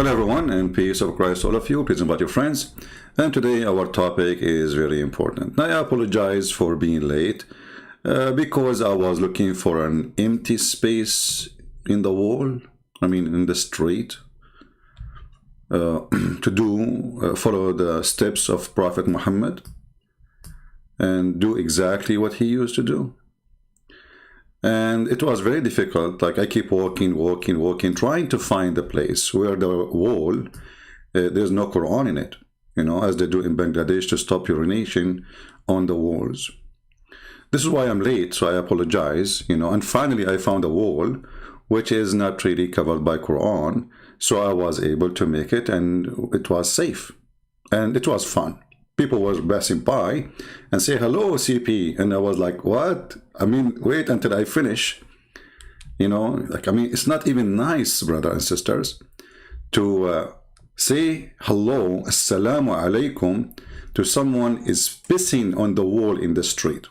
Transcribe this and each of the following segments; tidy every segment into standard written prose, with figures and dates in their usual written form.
Hello everyone, and peace of Christ to all of you. Please invite your friends. And today our topic is very important. I apologize for being late because I was looking for an empty space in the wall, in the street, to follow the steps of Prophet Muhammad and do exactly what he used to do. And it was very difficult. Like I keep walking, trying to find a place where the wall, there's no Quran in it, as they do in Bangladesh to stop urination on the walls. This is why I'm late, so I apologize, and finally I found a wall which is not really covered by Quran, so I was able to make it, and it was safe, and it was fun. People were passing by and say, hello, CP. And I was like, what? Wait until I finish. It's not even nice, brothers and sisters, to say hello, assalamu alaikum, to someone is pissing on the wall in the street.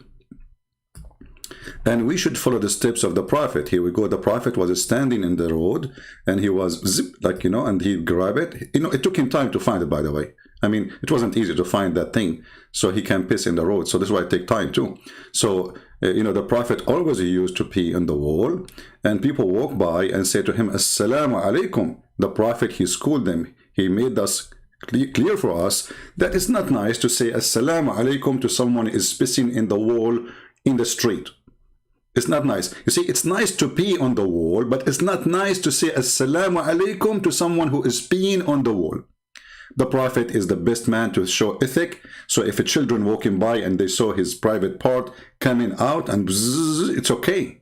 And we should follow the steps of the Prophet. Here we go. The Prophet was standing in the road and he was and he grabbed it. It took him time to find it, by the way. It wasn't easy to find that thing, so he can piss in the road. So this is why it takes time too. So, the Prophet always used to pee on the wall, and people walk by and say to him, Assalamu alaikum. The Prophet, he schooled them. He made us clear for us that it's not nice to say Assalamu alaikum to someone who is pissing in the wall in the street. It's not nice. You see, it's nice to pee on the wall, but it's not nice to say Assalamu alaikum to someone who is peeing on the wall. The Prophet is the best man to show ethic. So if a children walking by and they saw his private part coming out and bzzz, it's okay,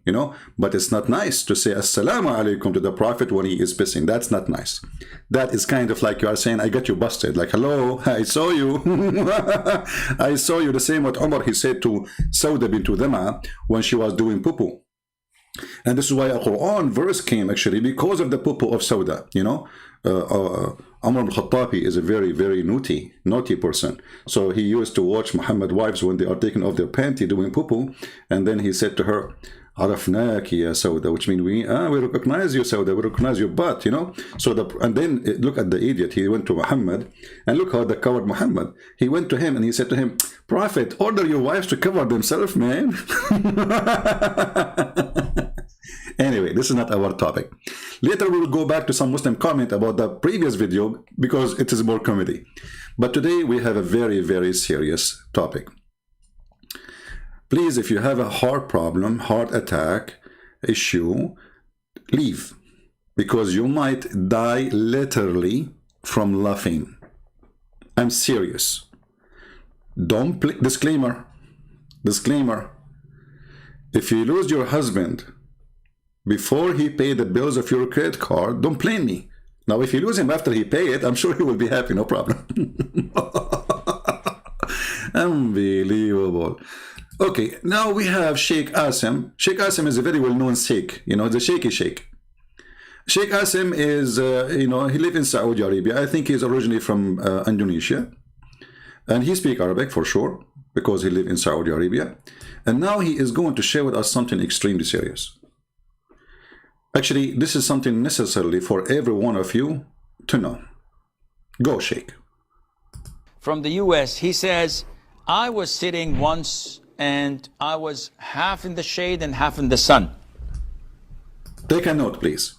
but it's not nice to say Assalamu alaikum to the Prophet when he is pissing. That's not nice. That is kind of like you are saying, I got you busted. Like, hello, I saw you. I saw you. The same what Umar, he said to Sauda bint Dama when she was doing poo-poo. And this is why a Quran verse came actually because of the poo-poo of Sauda, Umar al-Khattabi is a very, very naughty person. So he used to watch Muhammad wives when they are taking off their panty doing poo-poo, and then he said to her, Arafnaki ya Sauda, which means we recognize you, Sauda, we recognize your butt, and then look at the idiot. He went to Muhammad, and look how they covered Muhammad. He went to him and he said to him, Prophet, order your wives to cover themselves, man. Anyway, this is not our topic. Later we will go back to some Muslim comment about the previous video because it is more comedy. But today we have a very, very serious topic. Please, if you have a heart problem, heart attack issue, leave. Because you might die literally from laughing. I'm serious. Don't play. Disclaimer. If you lose your husband before he paid the bills of your credit card, don't blame me. Now, if you lose him after he pay it, I'm sure he will be happy, no problem. Unbelievable. Okay, now we have Sheikh Asim. Sheikh Asim is a very well-known Sheikh, the shaky Sheikh. Sheikh Asim is, he lives in Saudi Arabia. I think he's originally from Indonesia. And he speaks Arabic for sure, because he lives in Saudi Arabia. And now he is going to share with us something extremely serious. Actually, this is something necessarily for every one of you to know. Go, Sheikh. From the US, he says, I was sitting once and I was half in the shade and half in the sun. Take a note, please.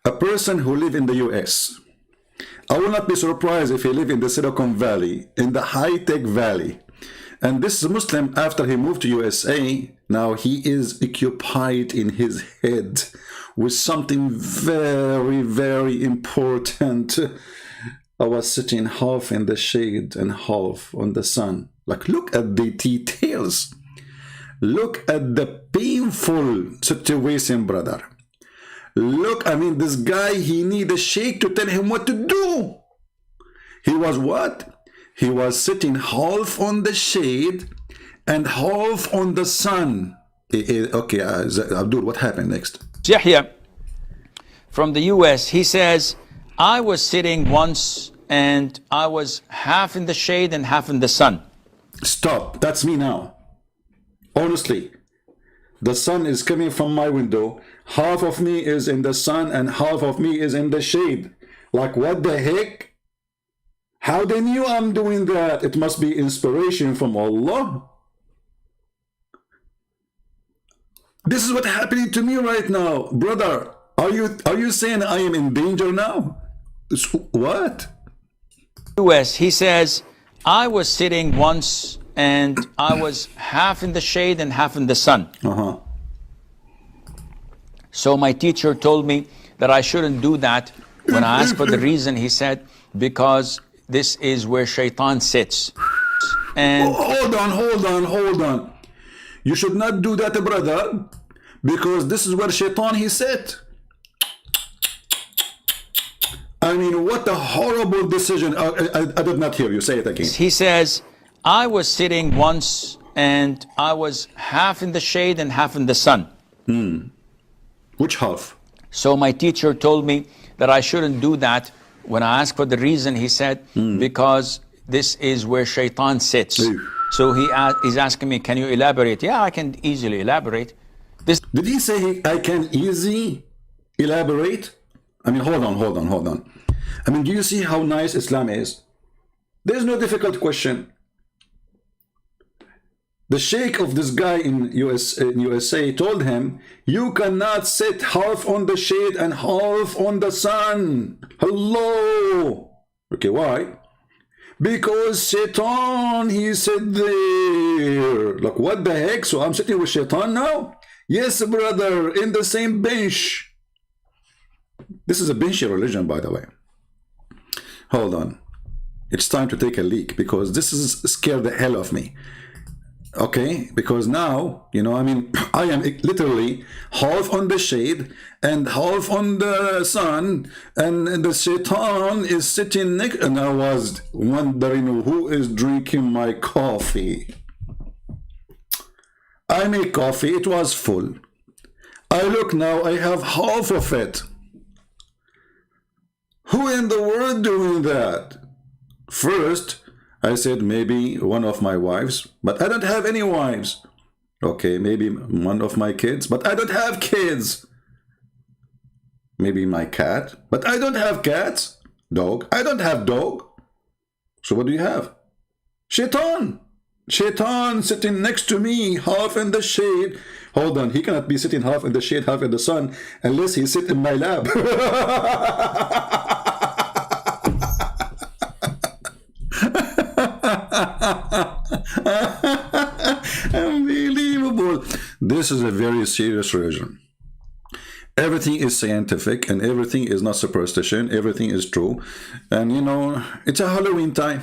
A person who lives in the US, I will not be surprised if he lives in the Silicon Valley, in the high-tech valley. And this Muslim, after he moved to USA, now he is occupied in his head with something very, very important. I was sitting half in the shade and half on the sun. Like, look at the details. Look at the painful situation, brother. Look, this guy, he need a sheikh to tell him what to do. He was what? He was sitting half on the shade and half on the sun. Okay, Abdul, what happened next? Yahya, from the US, he says, I was sitting once and I was half in the shade and half in the sun. Stop. That's me now. Honestly, the sun is coming from my window. Half of me is in the sun and half of me is in the shade. Like, what the heck? How they knew I'm doing that? It must be inspiration from Allah. This is what's happening to me right now, brother. Are you saying I am in danger now? What? US, he says, I was sitting once and I was half in the shade and half in the sun. So my teacher told me that I shouldn't do that. When I asked for the reason, he said, because this is where shaitan sits. And hold on. You should not do that, brother, because this is where shaitan he sat. I mean, what a horrible decision. I did not hear you. Say it again. He says, I was sitting once and I was half in the shade and half in the sun. Which half? So my teacher told me that I shouldn't do that. When I asked for the reason, he said, because this is where shaitan sits. So he's asking me, can you elaborate? Yeah, I can easily elaborate. Did he say I can easily elaborate? I mean, hold on. I mean, do you see how nice Islam is? There's no difficult question. The sheikh of this guy in USA told him, you cannot sit half on the shade and half on the sun. Hello. Okay, why? Because shaitan, he said there. Like, what the heck? So I'm sitting with shaitan now? Yes, brother, in the same bench. This is a benchy religion, by the way. Hold on. It's time to take a leak, because this is scared the hell of me. Okay, because now, you know, I mean, I am literally half on the shade and half on the sun, and the shaitan is sitting next, and I was wondering who is drinking my coffee. I make coffee, it was full. I look now, I have half of it. Who in the world doing that? First, I said maybe one of my wives, but I don't have any wives. Okay, maybe one of my kids, but I don't have kids. Maybe my cat, but I don't have cats. Dog, I don't have dog. So what do you have? Shaitan. Shaitan sitting next to me, half in the shade. Hold on, he cannot be sitting half in the shade, half in the sun, unless he sit in my lap. Unbelievable. This is a very serious religion. Everything is scientific and everything is not superstition. Everything is true. And you know, it's a Halloween time.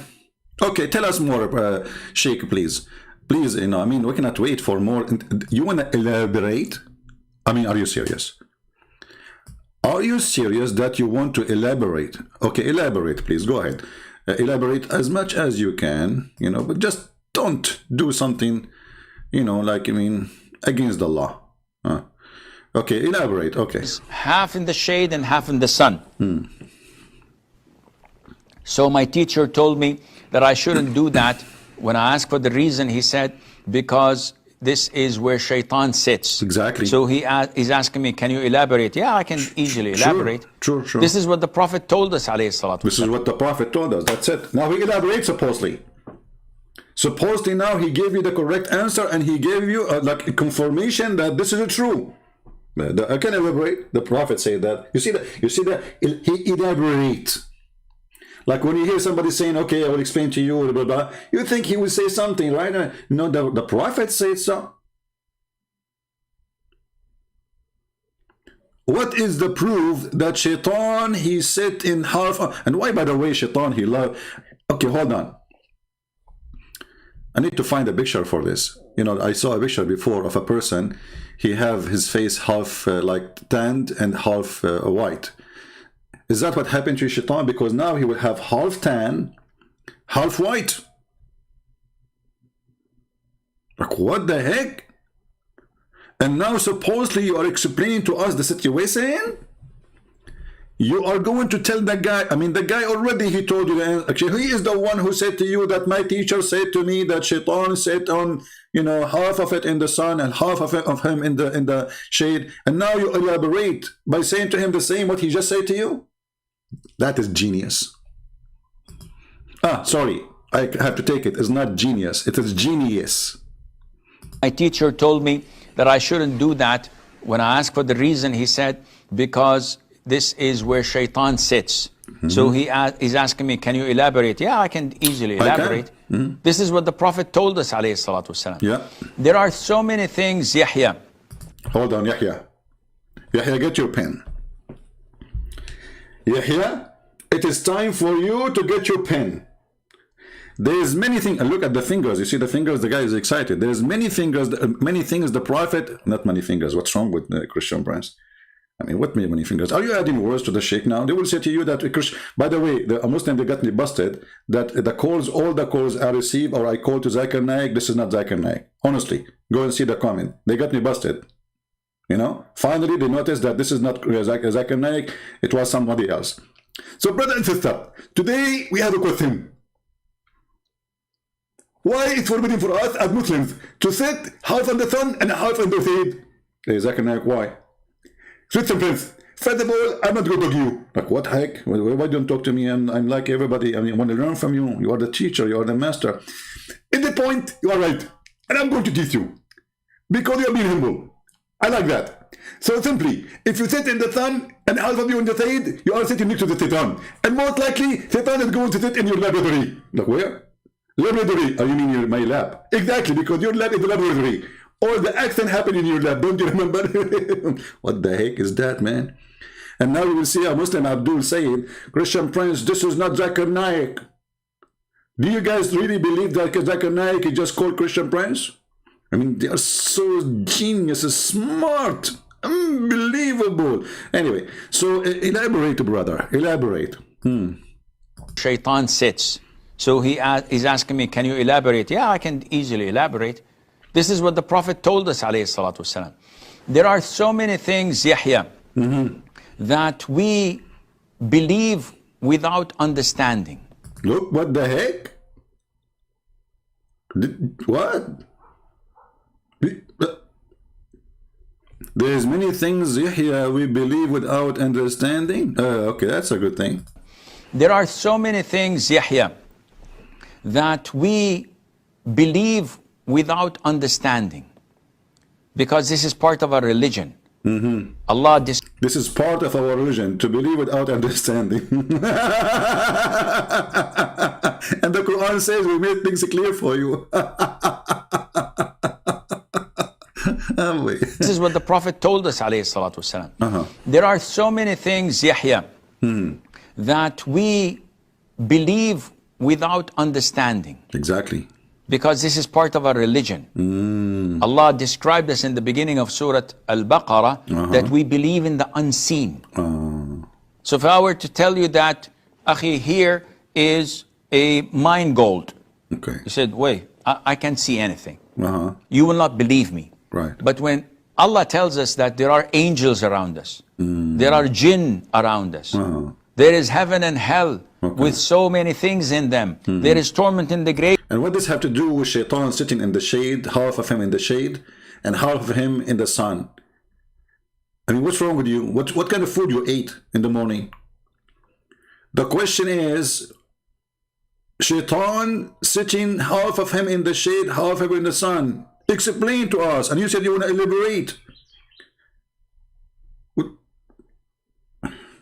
Okay, tell us more, Sheikh, please. Please, you know, I mean, we cannot wait for more. You want to elaborate? I mean, are you serious? Are you serious that you want to elaborate? Okay, elaborate, please. Go ahead. Elaborate as much as you can, you know, but just don't do something, you know, like, I mean, against the law. Okay, elaborate. Okay. Half in the shade and half in the sun. So my teacher told me that I shouldn't do that. When I asked for the reason, he said, because this is where shaitan sits. Exactly. So he's asking me, can you elaborate? Yeah, I can easily elaborate. Sure. This is what the Prophet told us, alayhi salatu. This is what the Prophet told us. That's it. Now he elaborates supposedly. Supposedly now he gave you the correct answer and he gave you like a confirmation that this is true. I can elaborate. The Prophet said that. You see that he elaborates. Like when you hear somebody saying, okay, I will explain to you, blah, blah, blah, you think he will say something, right? No, the Prophet said so. What is the proof that shaitan, he sit in half, and why, by the way, shaitan, he loved, okay, hold on. I need to find a picture for this. You know, I saw a picture before of a person, he have his face half like tanned and half white. Is that what happened to shaitan? Because now he will have half tan, half white. Like, what the heck? And now supposedly you are explaining to us the situation? You are going to tell the guy, I mean, the guy already, he told you, actually, he is the one who said to you that my teacher said to me that shaitan sat on, you know, half of it in the sun and half of him in the shade. And now you elaborate by saying to him the same what he just said to you? That is genius. Sorry, I have to take it. It's not genius. It is genius. My teacher told me that I shouldn't do that. When I asked for the reason, he said, because this is where shaitan sits. So he's asking me, can you elaborate? Yeah, I can easily elaborate. This is what the Prophet told us, alayhi salatu wasalam. Yeah. There are so many things, Yahya. Hold on, Yahya. Yahya, get your pen. Yahya, it is time for you to get your pen. There is many things. Look at the fingers. You see the fingers? The guy is excited. There is many fingers. Many things the Prophet. Not many fingers. What's wrong with Christian friends? I mean, what many fingers? Are you adding words to the sheikh now? They will say to you that, by the way, a Muslim, they got me busted, that all the calls I receive or I call to Zakir Naik, this is not Zakir Naik. Honestly, go and see the comment. They got me busted. You know, finally they noticed that this is not Zakir Naik, it was somebody else. So brother and sister, today we have a question. Why it's forbidden for us as Muslims to sit half on the sun and half on the shade? Hey, Zakir Naik, why? Listen, friends, first of all, I'm not going to talk to you. Like, what heck? Why don't you talk to me? I'm like everybody. I mean, I want to learn from you. You are the teacher. You are the master. In the point, you are right. And I'm going to teach you. Because you are being humble. I like that. So simply, if you sit in the sun and half of you in the shade, you are sitting next to the Satan. And most likely, Satan is going to sit in your laboratory. Like, where? Laboratory. Oh, you mean my lab? Exactly, because your lab is the laboratory. Or the accident happened in your lab, don't you remember? What the heck is that, man? And now we will see a Muslim Abdul saying, Christian Prince, this is not Zakir Naik. Do you guys really believe that Zakir Naik is just called Christian Prince? I mean, they are so genius, smart, unbelievable. Anyway, so elaborate, brother, elaborate. Shaitan sits. So he's asking me, can you elaborate? Yeah, I can easily elaborate. This is what the Prophet told us, alayhi salatu wasalam. There are so many things, Yahya, that we believe without understanding. Look, what the heck? What? There's many things, Yahya, we believe without understanding. Okay, that's a good thing. There are so many things, Yahya, that we believe without understanding, because this is part of our religion. Allah this is part of our religion, to believe without understanding. And the Quran says we made things clear for you. This is what the Prophet told us, alayhi salatu wasalam. There are so many things, Yahya, that we believe without understanding. Exactly. Because this is part of our religion. Allah described us in the beginning of Surah Al-Baqarah that we believe in the unseen. So if I were to tell you that, Akhi, here is a mine gold. Okay. You said, wait, I can't see anything. You will not believe me. Right. But when Allah tells us that there are angels around us, there are jinn around us, there is heaven and hell with so many things in them, there is torment in the grave. And what does have to do with Shaitan sitting in the shade, half of him in the shade, and half of him in the sun? I mean, what's wrong with you? What kind of food you ate in the morning? The question is, Shaitan sitting half of him in the shade, half of him in the sun. Explain to us. And you said you want to elaborate.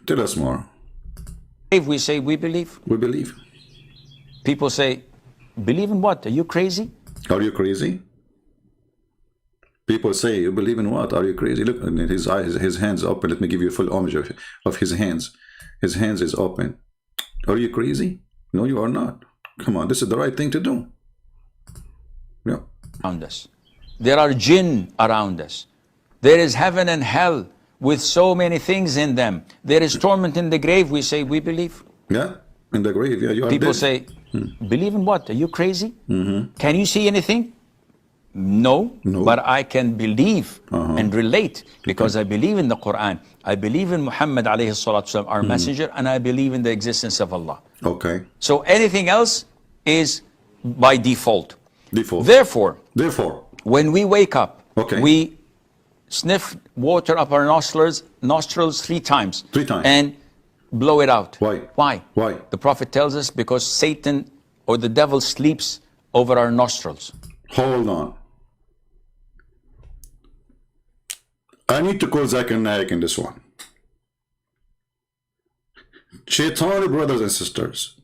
Tell us more. If we say we believe. We believe. People say, believe in what? Are you crazy? Are you crazy? People say, you believe in what? Are you crazy? Look, his eyes, his hands open. Let me give you a full image of his hands. His hands is open. Are you crazy? No, you are not. Come on, this is the right thing to do. Yeah. Around us. There are jinn around us. There is heaven and hell with so many things in them. There is torment in the grave. We say, we believe. Yeah, in the grave. Yeah, you are People dead. say, believe in what? Are you crazy? Can you see anything? No, but I can believe and relate because I believe in the Quran. I believe in Muhammad alayhi salatu wasalam, our messenger, and I believe in the existence of Allah. Okay. So anything else is by default. Default. Therefore, when we wake up, okay, we sniff water up our nostrils 3 times. 3 times. And blow it out. Why? Why? Why? The Prophet tells us because Satan or the devil sleeps over our nostrils. Hold on. I need to call Zakir Naik in this one. Shaitan, brothers and sisters,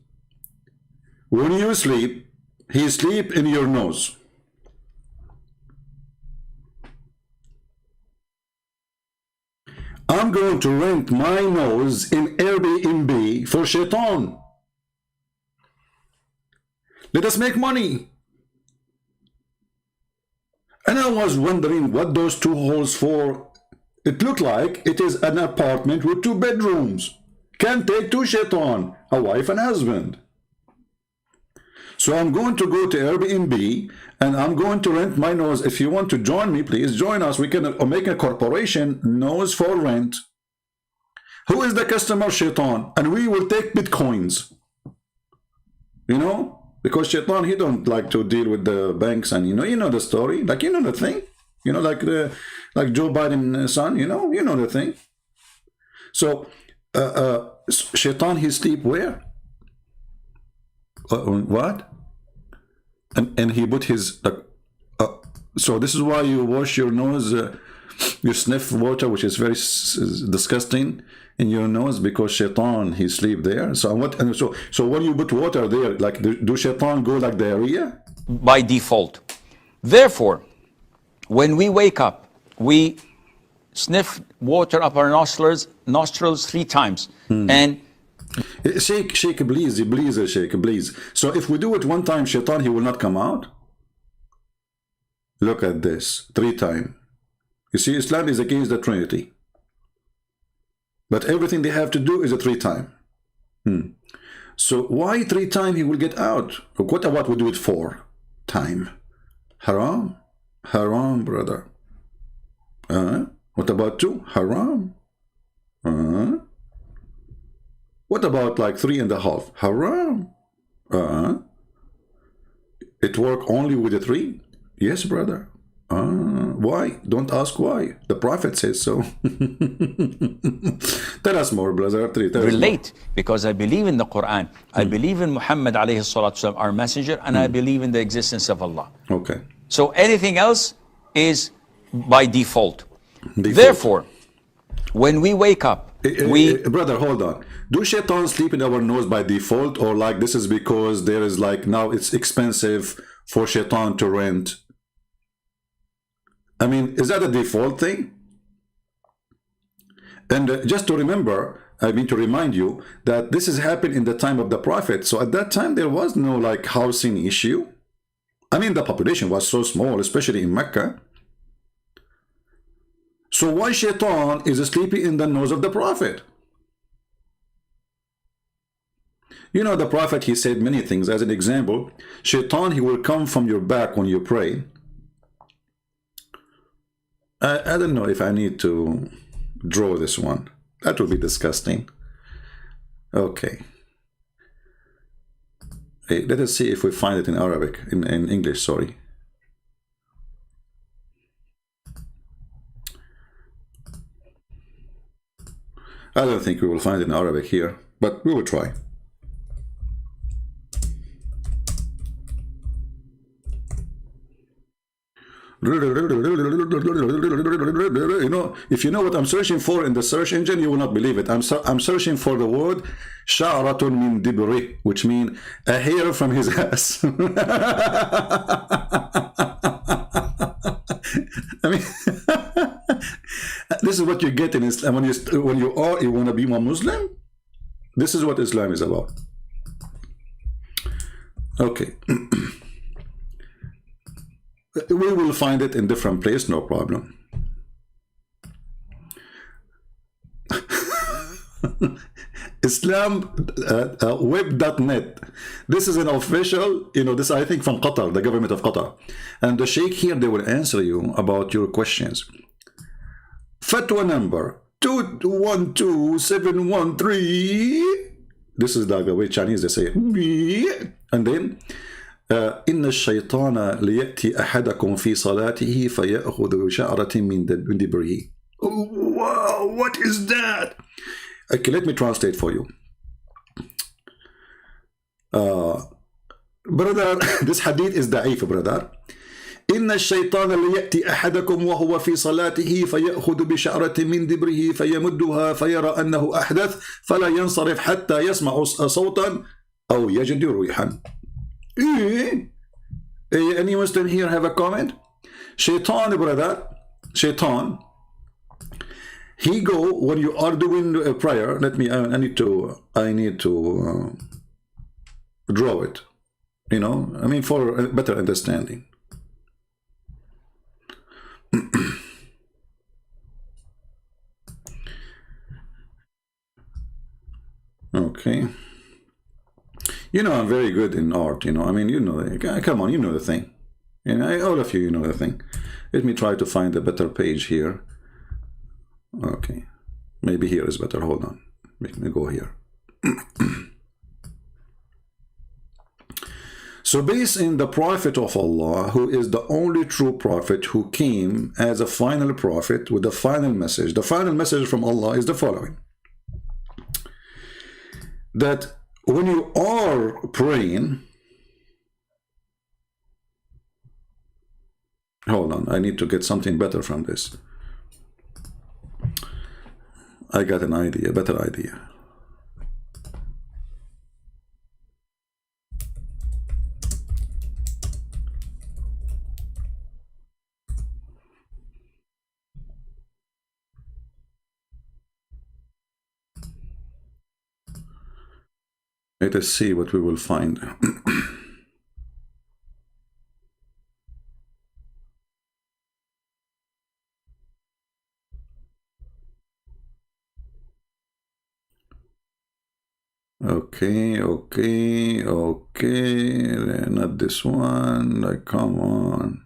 when you sleep, he sleep in your nose. I'm going to rent my nose in Airbnb for Shaitan. Let us make money. And I was wondering what those two holes for. It looked like it is an apartment with 2 bedrooms. Can take 2 Shaitan, a wife and husband. So I'm going to go to Airbnb and I'm going to rent my nose. If you want to join me, please join us. We can make a corporation, nose for rent. Who is the customer? Shaitan. And we will take bitcoins. You know? Because Shaitan, he don't like to deal with the banks, and you know the story. Like, you know the thing. You know, like Joe Biden's son, you know the thing. So Shaitan, he sleep where? What? And he put his so this is why you wash your nose, you sniff water, which is very disgusting, in your nose, because Shaitan, he sleep there. So what? And so when you put water there, like do Shaitan go like diarrhea? By default. Therefore, when we wake up, we sniff water up our nostrils 3 times. And Shake, please, shake, please. So if we do it 1 time, Shaitan, he will not come out. Look at this, 3 times. You see, Islam is against the Trinity. But everything they have to do is a 3 times. So why 3 times he will get out? What about we do it 4 times? Haram? Haram, brother. What about 2? Haram. What about like 3.5? Haram. It work only with the 3? Yes, brother. Why? Don't ask why. The Prophet says so. Tell us more, brother. Relate, because I believe in the Quran. I believe in Muhammad alayhi salatu wasalam, our messenger, and I believe in the existence of Allah. Okay. So anything else is by default. Therefore, when we wake up, brother, hold on. Do Shaitan sleep in our nose by default, or like this is because there is like now it's expensive for Shaitan to rent? I mean, is that a default thing? And just to remember, I mean to remind you that this has happened in the time of the Prophet. So at that time there was no like housing issue. I mean, the population was so small, especially in Mecca. So why Shaitan is sleeping in the nose of the Prophet? You know, the Prophet, he said many things. As an example, Shaitan, he will come from your back when you pray. I don't know if I need to draw this one. That would be disgusting. Okay. Hey, let us see if we find it in Arabic, in English, sorry. I don't think we will find it in Arabic here, but we will try. You know, if you know what I'm searching for in the search engine, you will not believe it. I'm searching for the word sha'ratun min dibri, which means a hair from his ass. I mean, this is what you get in Islam when you want to be a Muslim. This is what Islam is about. Okay. We will find it in different place, no problem. Islam web.net. This is an official, you know, this I think from Qatar, the government of Qatar. And the sheikh here, they will answer you about your questions. Fatwa number 212713. This is like the way Chinese they say it. And then إن الشيطان ليأتي أحدكم في صلاته فيأخذ شعرة من دبره. Wow, what is that? Okay, let me translate for you. Brother, this hadith is da'if, brother. إن الشيطان ليأتي أحدكم وهو في صلاته فيأخذ بشعرة من دبره فيمدها فيرى أنه أحدث فلا ينصرف حتى يسمع صوتا أو يجد ريحا. Any Muslim here have a comment? Shaitan, brother, Shaitan, he go when you are doing a prayer. Let me. I need to draw it. You know, I mean, for a better understanding. Okay. You know, I'm very good in art, you know. I mean, you know, come on, you know the thing. You know, all of you, you know the thing. Let me try to find a better page here. Okay. Maybe here is better. Hold on. Let me go here. So based in the Prophet of Allah, who is the only true prophet who came as a final prophet with the final message. The final message from Allah is the following. That when you are praying, hold on, I need to get something better from this. I got an idea, better idea. Let us see what we will find. Okay, not this one, like, come on.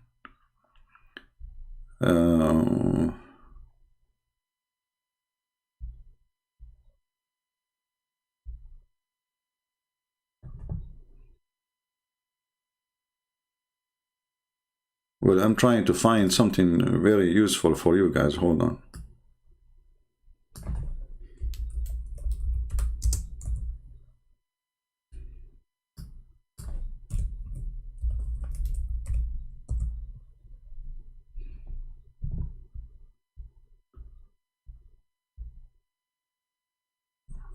Well, I'm trying to find something very useful for you guys. Hold on.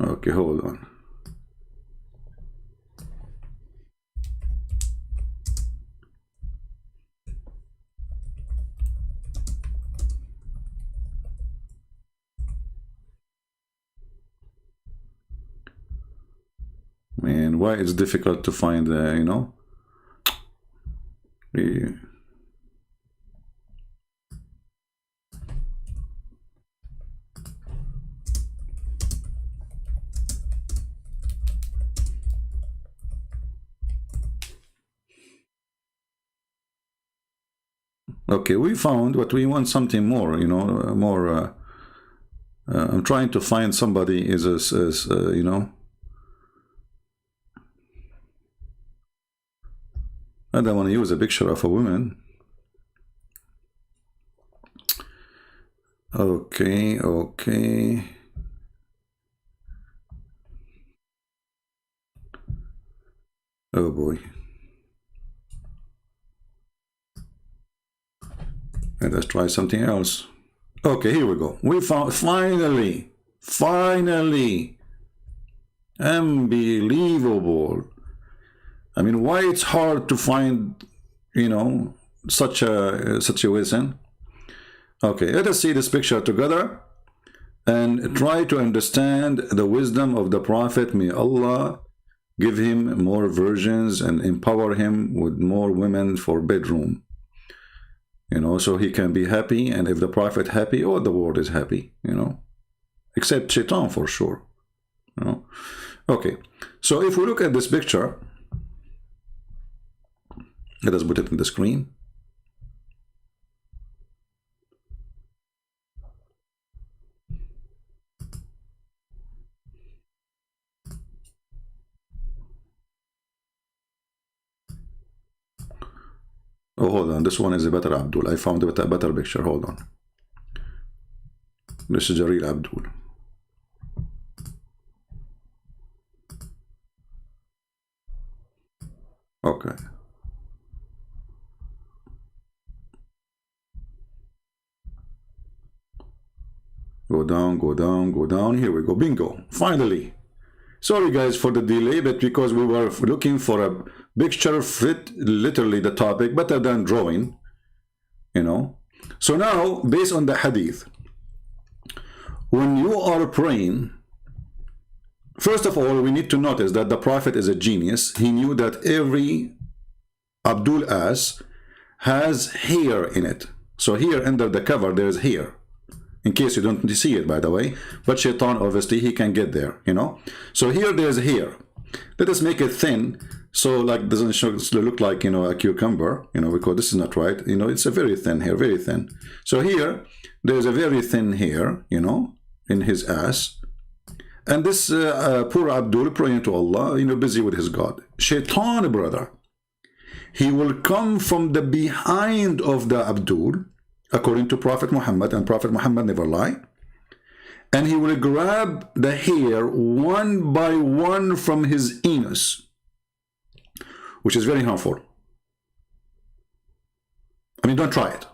Okay, hold on. Man, why it's difficult to find, you know? Okay, we found what we want, something more, you know, more. I'm trying to find somebody is you know. I don't want to use a picture of a woman. Okay. Oh boy. Let us try something else. Okay, here we go. We found, finally, unbelievable. I mean, why it's hard to find, you know, such a situation? Okay, let us see this picture together and try to understand the wisdom of the Prophet. May Allah give him more virgins and empower him with more women for bedroom. You know, so he can be happy, and if the Prophet happy, all the world is happy, you know, except Shaitan for sure, you know. Okay, so if we look at this picture, let us put it in the screen. Oh, hold on. This one is a better Abdul. I found a better picture. Hold on. This is a real Abdul. Okay. Go down, go down, go down. Here we go. Bingo. Finally. Sorry guys for the delay, but because we were looking for a picture fit literally the topic better than drawing, you know. So now, based on the hadith, when you are praying, first of all, we need to notice that the Prophet is a genius. He knew that every Abdul As has hair in it. So here under the cover, there's hair. In case you don't see it, by the way. But Shaitan, obviously, he can get there, you know. So here there's hair. Let us make it thin, so like doesn't look like, you know, a cucumber, you know, because this is not right. You know, it's a very thin hair, very thin. So here, there's a very thin hair, you know, in his ass. And this poor Abdul praying to Allah, you know, busy with his God. Shaitan, brother, he will come from the behind of the Abdul, according to Prophet Muhammad, and Prophet Muhammad never lie, and he will grab the hair one by one from his anus, which is very harmful. I mean, don't try it.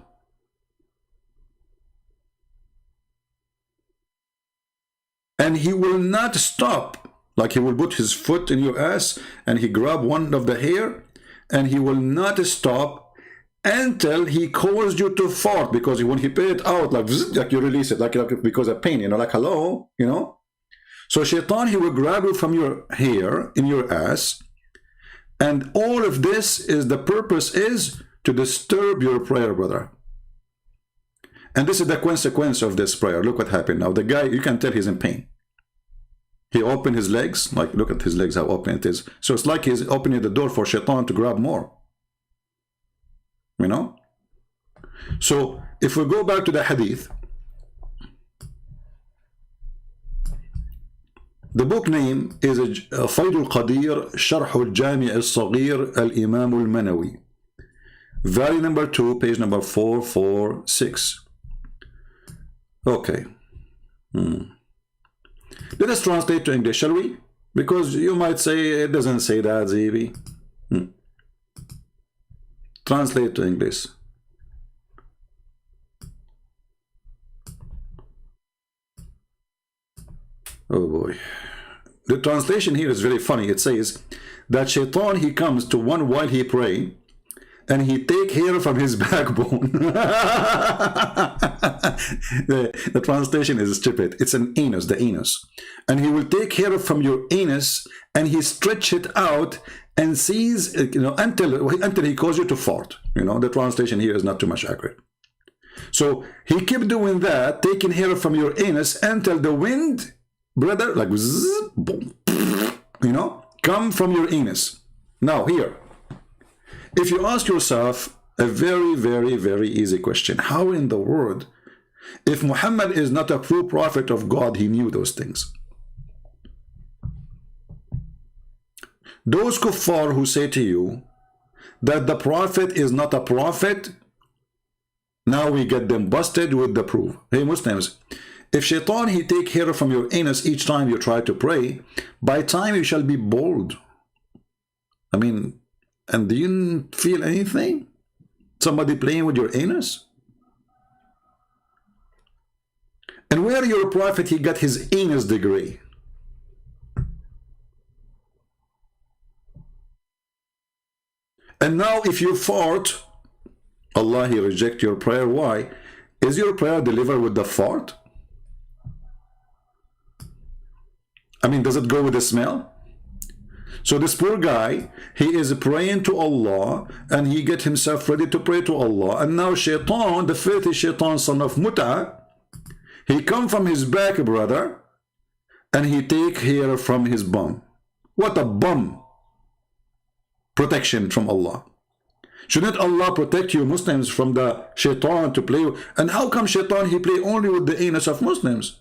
And he will not stop. Like he will put his foot in your ass and he grab one of the hair, and he will not stop until he caused you to fart, because when he pay it out, like you release it, like because of pain, you know, like hello, you know. So Shaitan, he will grab you from your hair in your ass, and all of this is, the purpose is to disturb your prayer, brother. And this is the consequence of this prayer. Look what happened now. The guy, you can tell he's in pain. He opened his legs, like look at his legs, how open it is. So it's like he's opening the door for Shaitan to grab more. You know? So if we go back to the hadith, the book name is Fayd al-Qadir Sharh al-Jami' al-Saghir al-Imam al-Manawi, volume number 2, page number 446. Okay. Let us translate to English, shall we? Because you might say it doesn't say that, Zivi. Translate to English. Oh boy. The translation here is very funny. It says that Shaitan, he comes to one while he pray, and he take hair from his backbone. the translation is stupid. It's an anus, the anus. And he will take hair from your anus and he stretch it out and sees, you know, until he causes you to fart. You know, the translation here is not too much accurate. So he kept doing that, taking hair from your anus until the wind, brother, like zzz, boom, you know, come from your anus. Now here, if you ask yourself a very, very, very easy question, how in the world, if Muhammad is not a true prophet of God, he knew those things? Those kuffar who say to you that the prophet is not a prophet, now we get them busted with the proof. Hey Muslims, if Shaitan, he take hair from your anus each time you try to pray, by time you shall be bald. I mean, and do you feel anything? Somebody playing with your anus? And where your prophet, he got his anus degree? And now if you fart, Allah, he reject your prayer. Why? Is your prayer delivered with the fart? I mean, does it go with the smell? So this poor guy, he is praying to Allah, and he get himself ready to pray to Allah. And now Shaitan, the filthy Shaitan, son of Muta, he come from his back, brother, and he take hair from his bum. What a bum protection from Allah. Shouldn't Allah protect you Muslims from the Shaitan to play? And how come Shaitan, he play only with the anus of Muslims?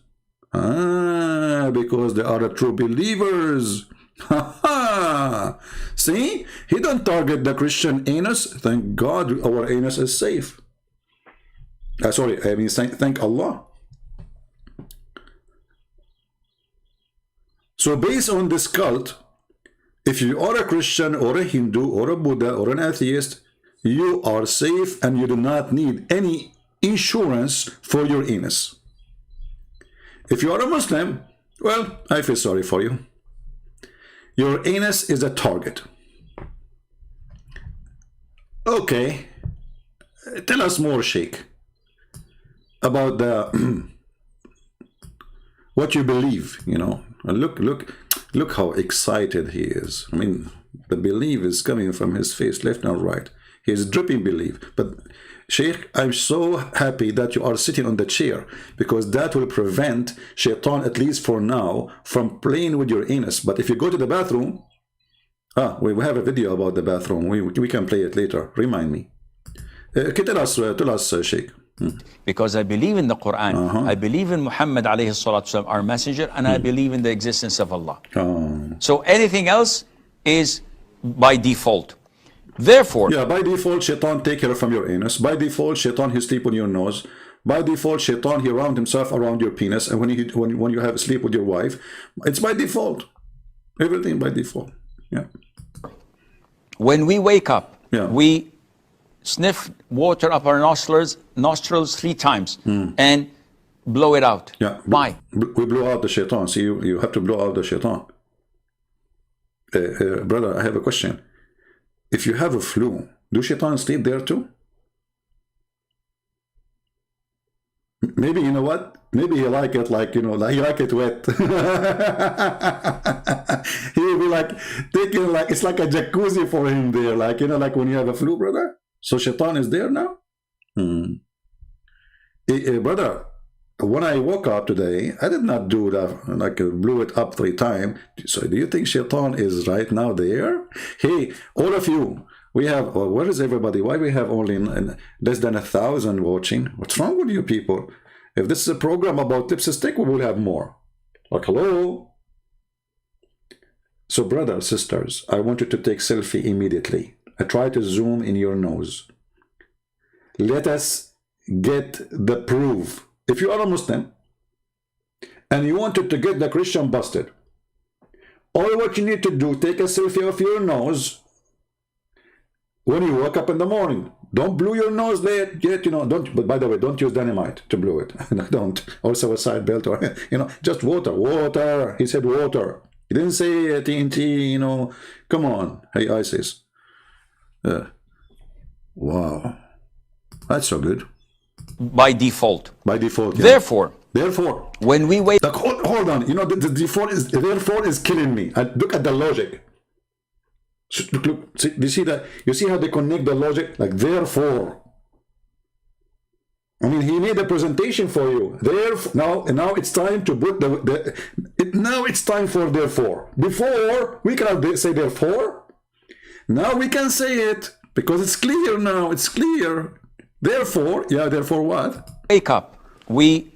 Because they are the true believers. See, he don't target the Christian anus. Thank God our anus is safe. Sorry, I mean thank Allah. So based on this cult, If you are a Christian or a Hindu or a Buddha or an atheist, you are safe and you do not need any insurance for your anus. If you are a Muslim, well, I feel sorry for you. Your anus is a target. Okay, tell us more, Sheikh, about the what you believe. You know, look how excited he is. I mean, the belief is coming from his face, left and right. He is dripping belief. But Sheikh, I'm so happy that you are sitting on the chair, because that will prevent Shaitan, at least for now, from playing with your anus. But if you go to the bathroom, we have a video about the bathroom. We can play it later. Remind me. Tell us, Sheikh. Because I believe in the Quran, I believe in Muhammad alayhi salatu wasalam, our messenger, and I believe in the existence of Allah. So anything else is by default. Therefore, yeah, by default, Shaitan take care from your anus. By default, Shaitan he sleep on your nose. By default, Shaitan he round himself around your penis. And when you have sleep with your wife, it's by default. Everything by default. Yeah. When we wake up, yeah, we sniff water up our nostrils 3 times and blow it out. Yeah. Why? We blow out the Shaitan. See, you have to blow out the Shaitan. Brother, I have a question. If you have a flu, do Shaitan sleep there too? Maybe, you know what? Maybe he like it like, you know, like he like it wet. He will be like taking like, it's like a jacuzzi for him there. Like, you know, like when you have a flu, brother. So Shaitan is there now? Brother, when I woke up today, I did not do that, like blew it up 3 times. So do you think Shaitan is right now there? Hey, all of you, we have, where is everybody? Why we have only less than 1,000 watching? What's wrong with you people? If this is a program about lipstick, we will have more. Like, hello? So brothers, sisters, I want you to take selfie immediately. I try to zoom in your nose. Let us get the proof. If you are a Muslim and you wanted to get the Christian busted, all what you need to do, take a selfie of your nose when you wake up in the morning. Don't blow your nose yet, you know, don't, but by the way, don't use dynamite to blow it. Don't. Also a side belt or, you know, just water. He said water. He didn't say TNT, you know. Come on. Hey, ISIS. Wow. That's so good. By default. By default, yeah. Therefore, when we wait... Like, hold on. You know, the default is... Therefore is killing me. Look at the logic. Look, see, you see that? You see how they connect the logic? Like, therefore. I mean, he made a presentation for you. Therefore, now it's time to put now it's time for therefore. Before, we cannot say therefore. Now we can say it because it's clear now. It's clear. Therefore, yeah, therefore what? Wake up. We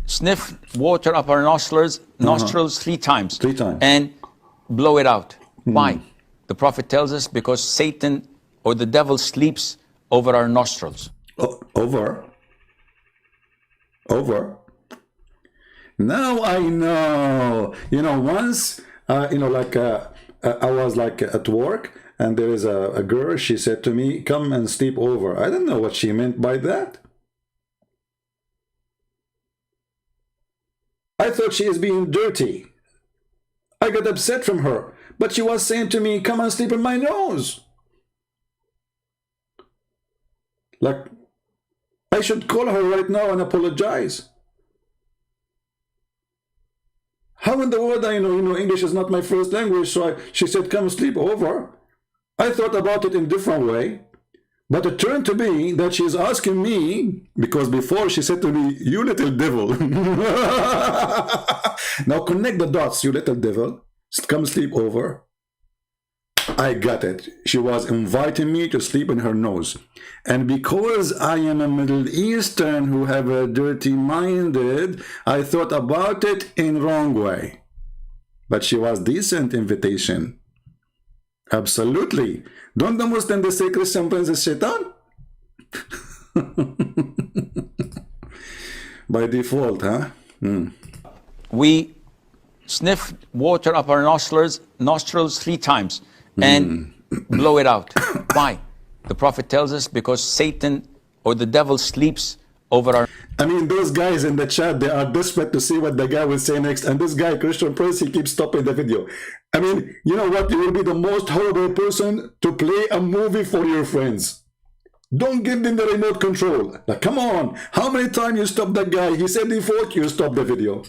sniff water up our nostrils 3 times. 3 times. And blow it out. Why? The Prophet tells us because Satan or the devil sleeps over our nostrils. Over? Now I know. You know, once, you know, like I was like at work and there is a girl, she said to me, come and sleep over. I don't know what she meant by that. I thought she is being dirty. I got upset from her. But she was saying to me, come and sleep in my nose. Like, I should call her right now and apologize. How in the world I know, English is not my first language, so she said, come sleep over. I thought about it in a different way. But it turned to be that she's asking me, because before she said to me, you little devil. Now connect the dots, you little devil. Come sleep over. I got it. She was inviting me to sleep in her nose. And because I am a Middle Eastern who have a dirty minded, I thought about it in wrong way. But she was decent invitation. Absolutely. Don't the Muslims they say Christian prince is Shaitan? By default, huh? We sniff water up our nostrils 3 times and blow it out. Why? The Prophet tells us because Satan or the devil sleeps over our... I mean, those guys in the chat, they are desperate to see what the guy will say next. And this guy, Christian Prince, he keeps stopping the video. I mean, you know what? You will be the most horrible person to play a movie for your friends. Don't give them the remote control. Like, come on. How many times you stop that guy? He said default, you stop the video.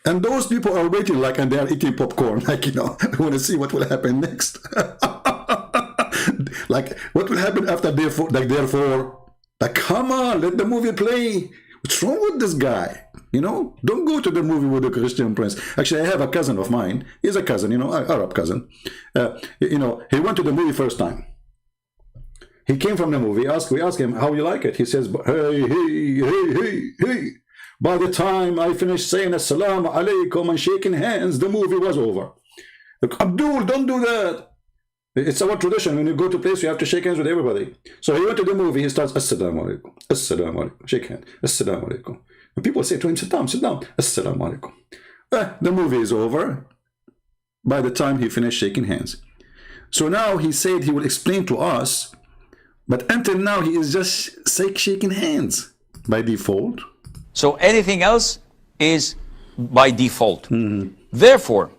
And those people are waiting, like, and they are eating popcorn. Like, you know, I want to see what will happen next. Like, what will happen after therefore? Like, therefore. Like, come on, let the movie play. What's wrong with this guy? You know, don't go to the movie with the Christian Prince. Actually, I have a cousin of mine. He's a cousin, you know, Arab cousin. You know, he went to the movie first time. He came from the movie. We asked him, how you like it? He says, hey. By the time I finished saying assalamu alaikum and shaking hands, the movie was over. Look, Abdul, don't do that. It's our tradition. When you go to a place, you have to shake hands with everybody. So he went to the movie. He starts, assalamu alaikum, shake hands, assalamu alaikum. And people say to him, sit down, assalamu alaikum. The movie is over by the time he finished shaking hands. So now he said he will explain to us, but until now he is just shaking hands by default. So anything else is by default. Therefore,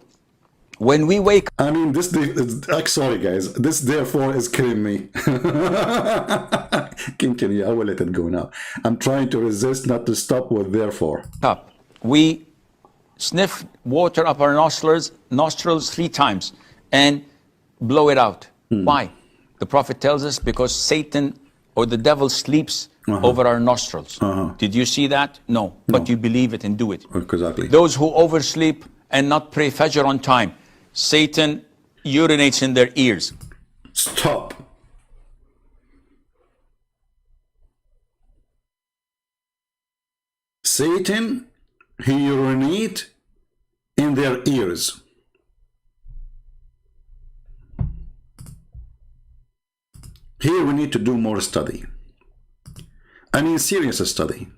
when we wake up... I mean, sorry guys, this therefore is killing me. Continue, I will let it go now. I'm trying to resist not to stop with therefore. We sniff water up our nostrils 3 times and blow it out. Why? The Prophet tells us because Satan or the devil sleeps over our nostrils. Did you see that? No. But you believe it and do it. Exactly. Those who oversleep and not pray Fajr on time, Satan urinates in their ears. Stop. Satan, he urinates in their ears. Here we need to do more study. I mean, serious study.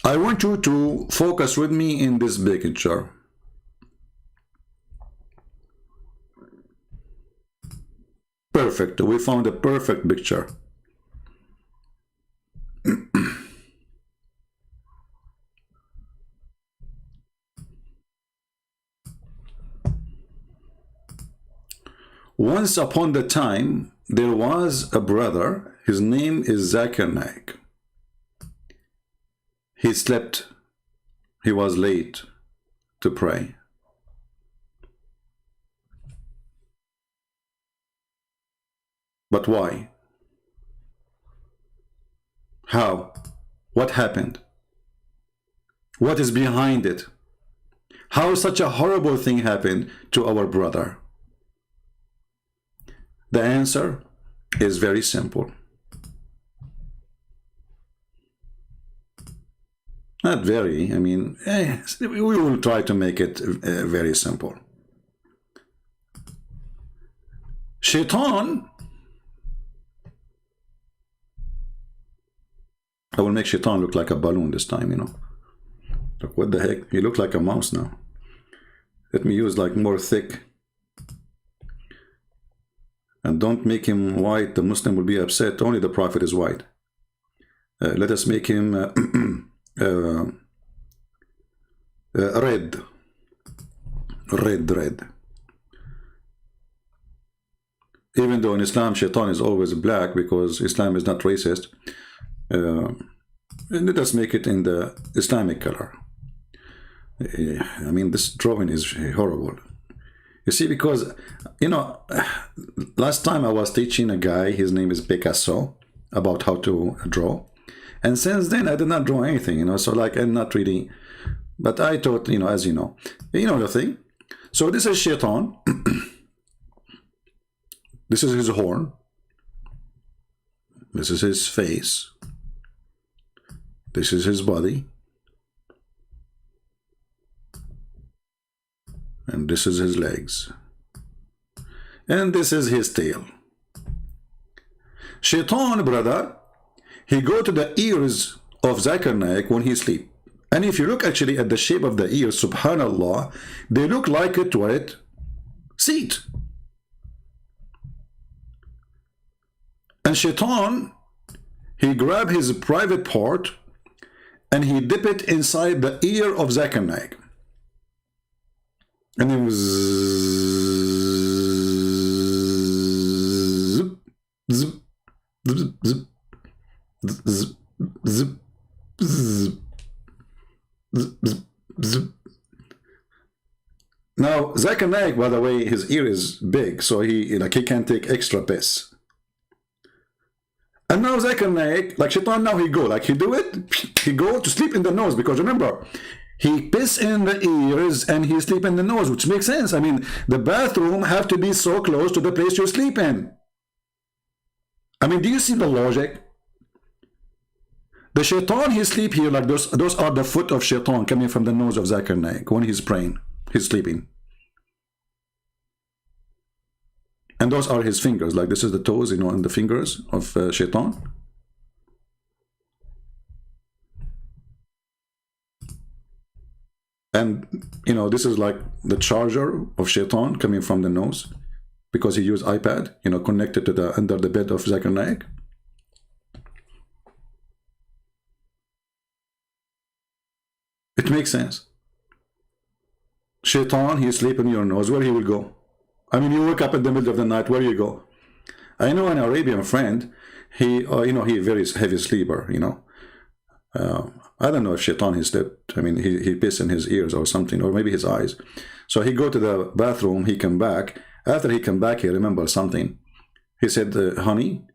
I want you to focus with me in this picture. Perfect. We found a perfect picture. Once upon the time, there was a brother. His name is Zakir Naik. He slept. He was late to pray. But why? How? What happened? What is behind it? How such a horrible thing happened to our brother? The answer is very simple. Not very, I mean, we will try to make it very simple. Shaitan, I will make Shaitan look like a balloon this time, you know. Look, what the heck? He looks like a mouse now. Let me use like more thick. And don't make him white. The Muslim will be upset. Only the Prophet is white. Let us make him red. Red. Even though in Islam, Shaitan is always black because Islam is not racist. Let us make it in the Islamic color. I mean, this drawing is horrible. You see, because, you know, last time I was teaching a guy, his name is Picasso, about how to draw. And since then, I did not draw anything, you know, so like, I'm not really, but I thought, you know, as you know the thing. So this is Shaitan. This is his horn. This is his face. This is his body. And this is his legs. And this is his tale. Shaitan, brother, he go to the ears of Zakir Naik when he sleep. And if you look actually at the shape of the ears, subhanallah, they look like a toilet seat. And Shaitan, he grab his private part and he dip it inside the ear of Zakir Naik. And it was zip, zip, zip, zip, zip, zip, zip, zip, zip. Now, Zakir Naik, by the way, his ear is big, so he can't take extra piss. And now Zakir Naik, like Shaitan, now he go, like he do it, he go to sleep in the nose, because remember, he piss in the ears and he sleep in the nose, which makes sense. I mean, the bathroom have to be so close to the place you sleep in. I mean, do you see the logic? The Shaitan, he sleep here, like those are the foot of Shaitan coming from the nose of Zakir Naik when he's praying, he's sleeping. And those are his fingers, like this is the toes, you know, and the fingers of Shaitan. And, you know, this is like the charger of Shaitan coming from the nose, because he used iPad, you know, connected to the under the bed of Zakir Naik. It makes sense. Shaitan, he sleep in your nose, where he will go? I mean, you wake up in the middle of the night, where you go? I know an Arabian friend, he, you know, he very heavy sleeper, you know. I don't know if Shaitan he slept. I mean, he pissed in his ears or something, or maybe his eyes. So he go to the bathroom, he come back. After he come back, he remember something. He said, honey,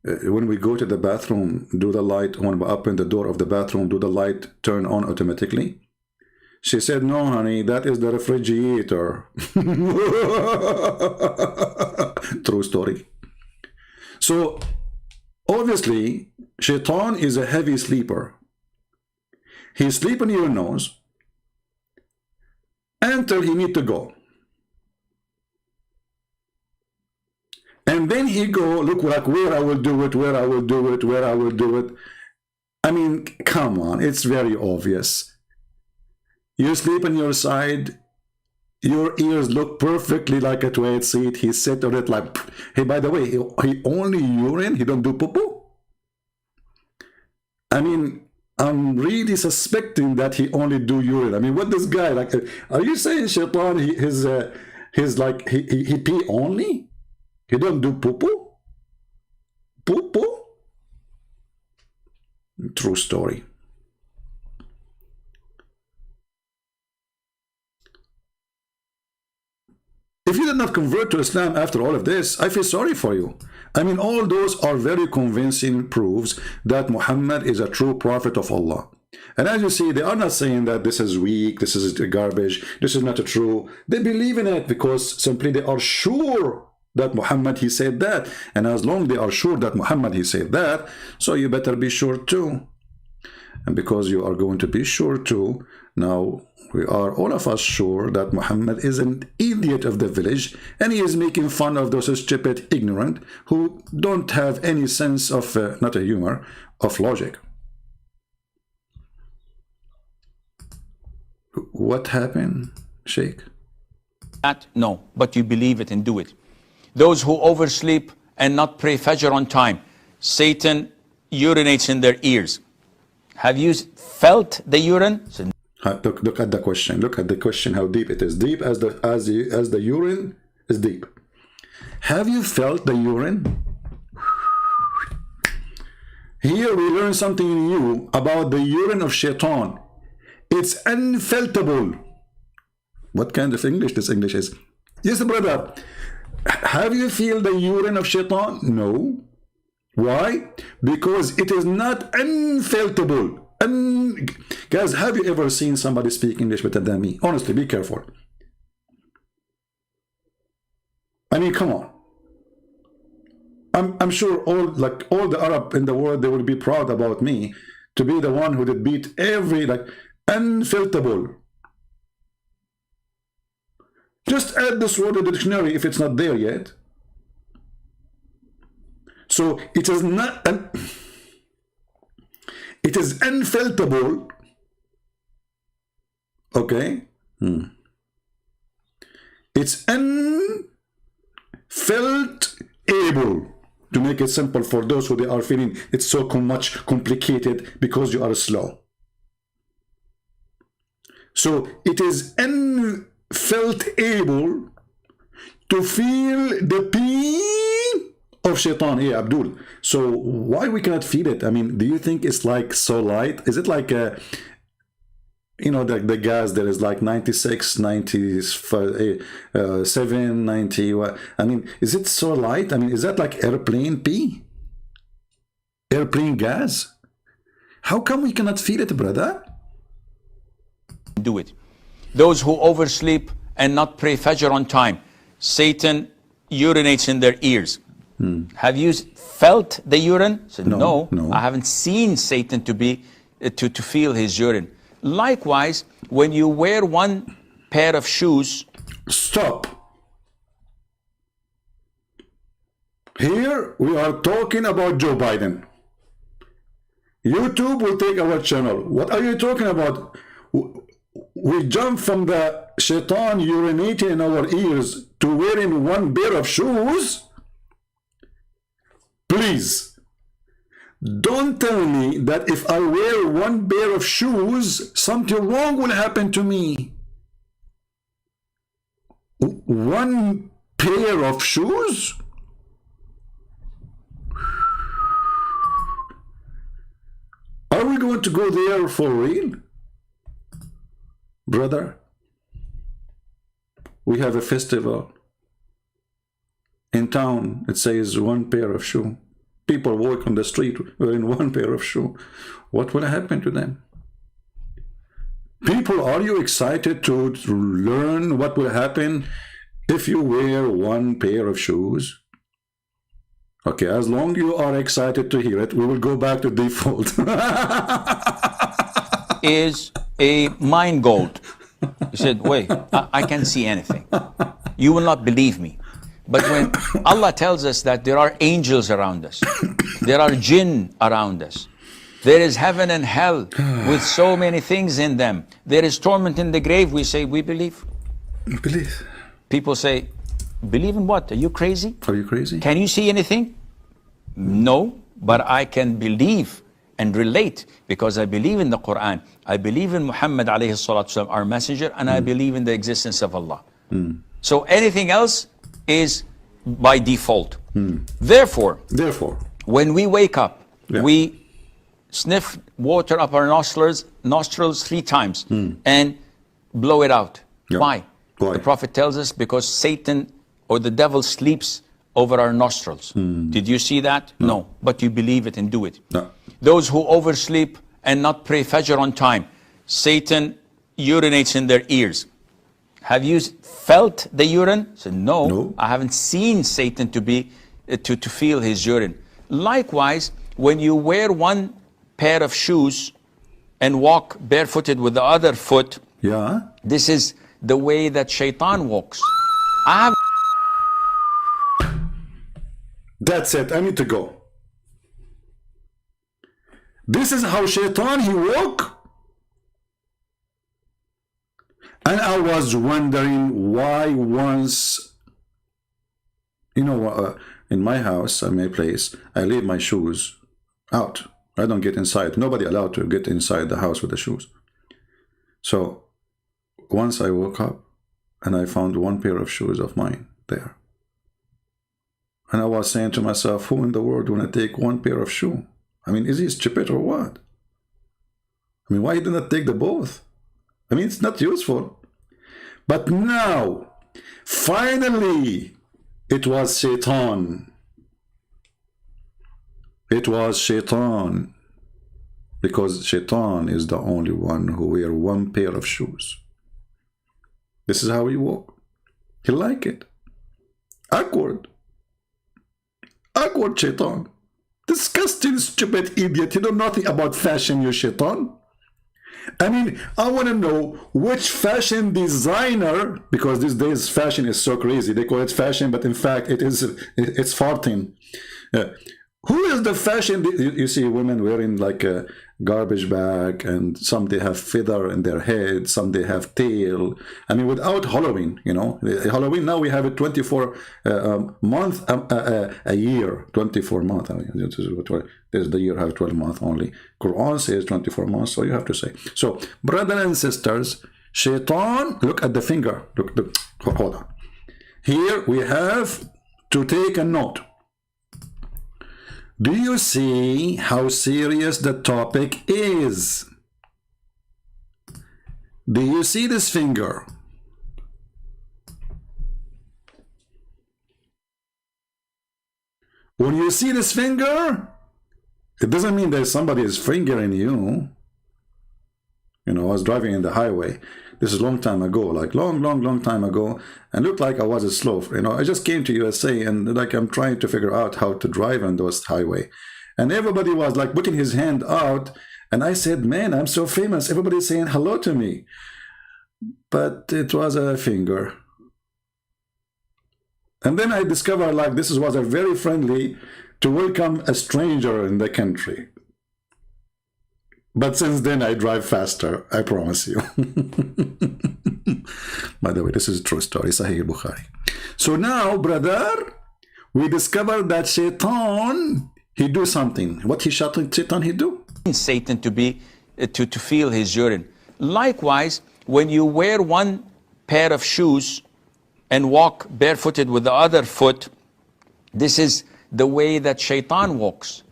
when we go to the bathroom, do the light, when we open the door of the bathroom, do the light turn on automatically? She said, no, honey, that is the refrigerator. True story. So, obviously, Shaitan is a heavy sleeper. He sleep in your nose until he need to go. And then he go, look, like, where I will do it, where I will do it, where I will do it. I mean, come on, it's very obvious. You sleep on your side, your ears look perfectly like a toilet seat. He sit on it like, hey, by the way, he only urine, he don't do poo-poo? I mean, I'm really suspecting that he only do urine. I mean, what this guy, like, are you saying Shaitan, his like, he pee only? He don't do poo-poo? Poo-poo? True story. If you did not convert to Islam after all of this, I feel sorry for you. I mean, all those are very convincing proofs that Muhammad is a true prophet of Allah. And as you see, they are not saying that this is weak, this is garbage, this is not true. They believe in it because simply they are sure that Muhammad, he said that. And as long as they are sure that Muhammad, he said that, so you better be sure too. And because you are going to be sure too, now we are all of us sure that Muhammad is an idiot of the village, and he is making fun of those stupid, ignorant, who don't have any sense of, not a humor, of logic. What happened, Sheikh? No, but you believe it and do it. Those who oversleep and not pray Fajr on time, Satan urinates in their ears. Have you felt the urine? Look at the question. Look at the question, how deep it is. Deep as the urine is deep. Have you felt the urine? Here we learn something new about the urine of Shaitan. It's unfeltable. What kind of English this English is? Yes, brother. Have you feel the urine of Shaitan? No. Why? Because it is not unfeltable. Guys, have you ever seen somebody speak English better than me? Honestly, be careful. I mean, come on. I'm sure all the Arab in the world, they will be proud about me to be the one who did beat every, like, unfilterable. Just add this word in the dictionary if it's not there yet. So it is not it is unfilterable. Okay? It's unfilterable. To make it simple for those who they are feeling it's so much complicated because you are slow. So it is unfilterable to feel the pain of shaitan. Hey, Abdul. So why we cannot feel it? I mean, do you think it's like so light? Is it like a, you know, the gas that is like 96, 97, 90? I mean, is it so light? I mean, is that like airplane pee? Airplane gas? How come we cannot feel it, brother? Do it. Those who oversleep and not pray Fajr on time, Satan urinates in their ears. Have you felt the urine? I said, no, I haven't seen Satan to feel his urine. Likewise, when you wear one pair of shoes. Stop. Here we are talking about Joe Biden. YouTube will take our channel. What are you talking about? We jump from the shaitan urinating in our ears to wearing one pair of shoes? Please, don't tell me that if I wear one pair of shoes, something wrong will happen to me. One pair of shoes? Are we going to go there for real? Brother, we have a festival. In town, it says one pair of shoe. People walk on the street wearing one pair of shoe. What will happen to them? People, are you excited to learn what will happen if you wear one pair of shoes? Okay, as long as you are excited to hear it, we will go back to default. Is a mind gold. He said, wait, I can't see anything. You will not believe me. But when Allah tells us that there are angels around us, there are jinn around us, there is heaven and hell with so many things in them, there is torment in the grave, we say, we believe. We believe. People say, believe in what? Are you crazy? Are you crazy? Can you see anything? No, but I can believe and relate because I believe in the Quran. I believe in Muhammad alayhi salatu wasalam, our messenger, and I believe in the existence of Allah. So anything else is by default. Therefore, when we wake up, we sniff water up our nostrils 3 times and blow it out. Why? The Prophet tells us because Satan or the devil sleeps over our nostrils. Did you see that? No. But you believe it and do it. No. Those who oversleep and not pray Fajr on time, Satan urinates in their ears. Have you felt the urine? I said, no, I haven't seen Satan to feel his urine. Likewise, when you wear one pair of shoes and walk barefooted with the other foot, this is the way that shaitan walks. That's it, I need to go. This is how shaitan he walk. And I was wondering why once, you know, in my house, in my place, I leave my shoes out. I don't get inside. Nobody allowed to get inside the house with the shoes. So once I woke up and I found one pair of shoes of mine there. And I was saying to myself, who in the world want to take one pair of shoe? I mean, is he stupid or what? I mean, why didn't I take the both? I mean, it's not useful. But now, finally, it was shaitan. It was shaitan. Because shaitan is the only one who wear one pair of shoes. This is how he walk. He like it. Awkward. Awkward shaitan. Disgusting, stupid idiot. You know nothing about fashion, you shaitan. I mean, I want to know which fashion designer, because these days fashion is so crazy. They call it fashion, but in fact, it's farting. Who is the fashion? You see women wearing like a garbage bag, and some they have feather in their head, some they have tail. I mean, without Halloween, you know, Halloween now we have a 24 month a year, 24 month. I mean, there's the year have 12 months only. Quran says 24 months, so you have to say. So, brothers and sisters, Shaitan, look at the finger. Look, hold on. Here we have to take a note. Do you see how serious the topic is? Do you see this finger? When you see this finger, it doesn't mean that somebody is fingering you. You know, I was driving in the highway. This is a long time ago, like long time ago, and looked like I was a slow. You know, I just came to USA, and like I'm trying to figure out how to drive on those highway, and everybody was like putting his hand out, and I said, "Man, I'm so famous. Everybody's saying hello to me," but it was a finger. And then I discovered like this was a very friendly to welcome a stranger in the country. But since then, I drive faster, I promise you. By the way, this is a true story, Sahih Bukhari. So now, brother, we discovered that Shaitan, he do something. What Shaitan he do? Satan to be to feel his urine. Likewise, when you wear one pair of shoes and walk barefooted with the other foot, this is the way that Shaitan walks.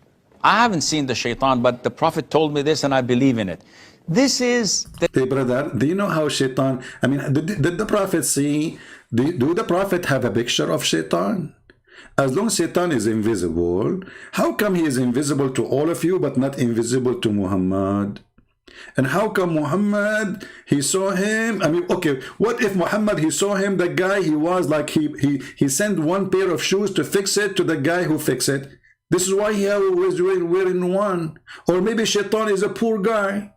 I haven't seen the Shaitan, but the Prophet told me this and I believe in it. This is the... Hey brother, do you know how Shaitan, I mean, did the Prophet see, do the Prophet have a picture of Shaitan? As long as Shaitan is invisible, how come he is invisible to all of you but not invisible to Muhammad? And how come Muhammad, he saw him? I mean, okay, what if Muhammad, he saw him, the guy, he was like, he sent one pair of shoes to fix it to the guy who fixed it. This is why he was wearing one. Or maybe Shaitan is a poor guy.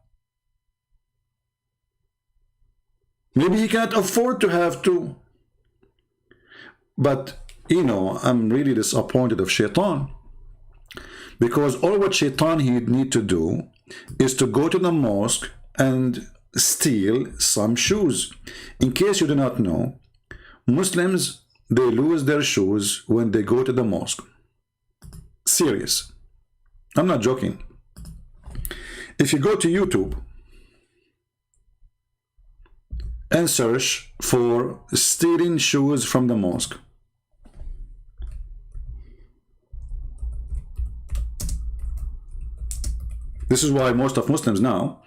Maybe he can't afford to have two. But, you know, I'm really disappointed of Shaitan. Because all what Shaitan he need to do is to go to the mosque and steal some shoes. In case you do not know, Muslims, they lose their shoes when they go to the mosque. Serious. I'm not joking. If you go to YouTube and search for stealing shoes from the mosque, this is why most of Muslims now,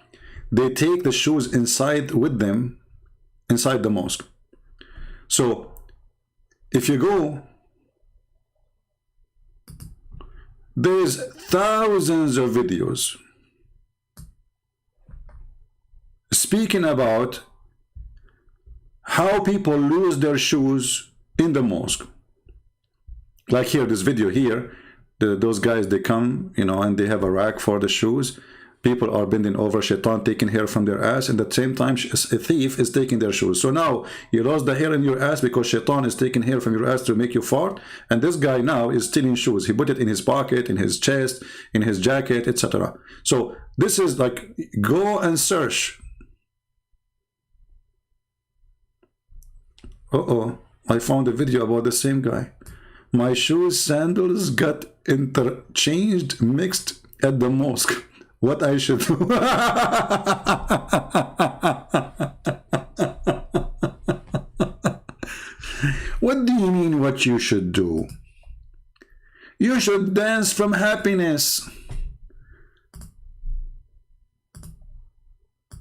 they take the shoes inside with them, inside the mosque. So, if you go, there's thousands of videos speaking about how people lose their shoes in the mosque. Like here, this video here, those guys, they come, you know, and they have a rack for the shoes. People are bending over, Shaitan taking hair from their ass, and at the same time, a thief is taking their shoes. So now, you lost the hair in your ass because Shaitan is taking hair from your ass to make you fart, and this guy now is stealing shoes. He put it in his pocket, in his chest, in his jacket, etc. So this is like, go and search. Uh-oh, I found a video about the same guy. My shoes, sandals got interchanged, mixed at the mosque. What I should do? What do you mean what you should do? You should dance from happiness.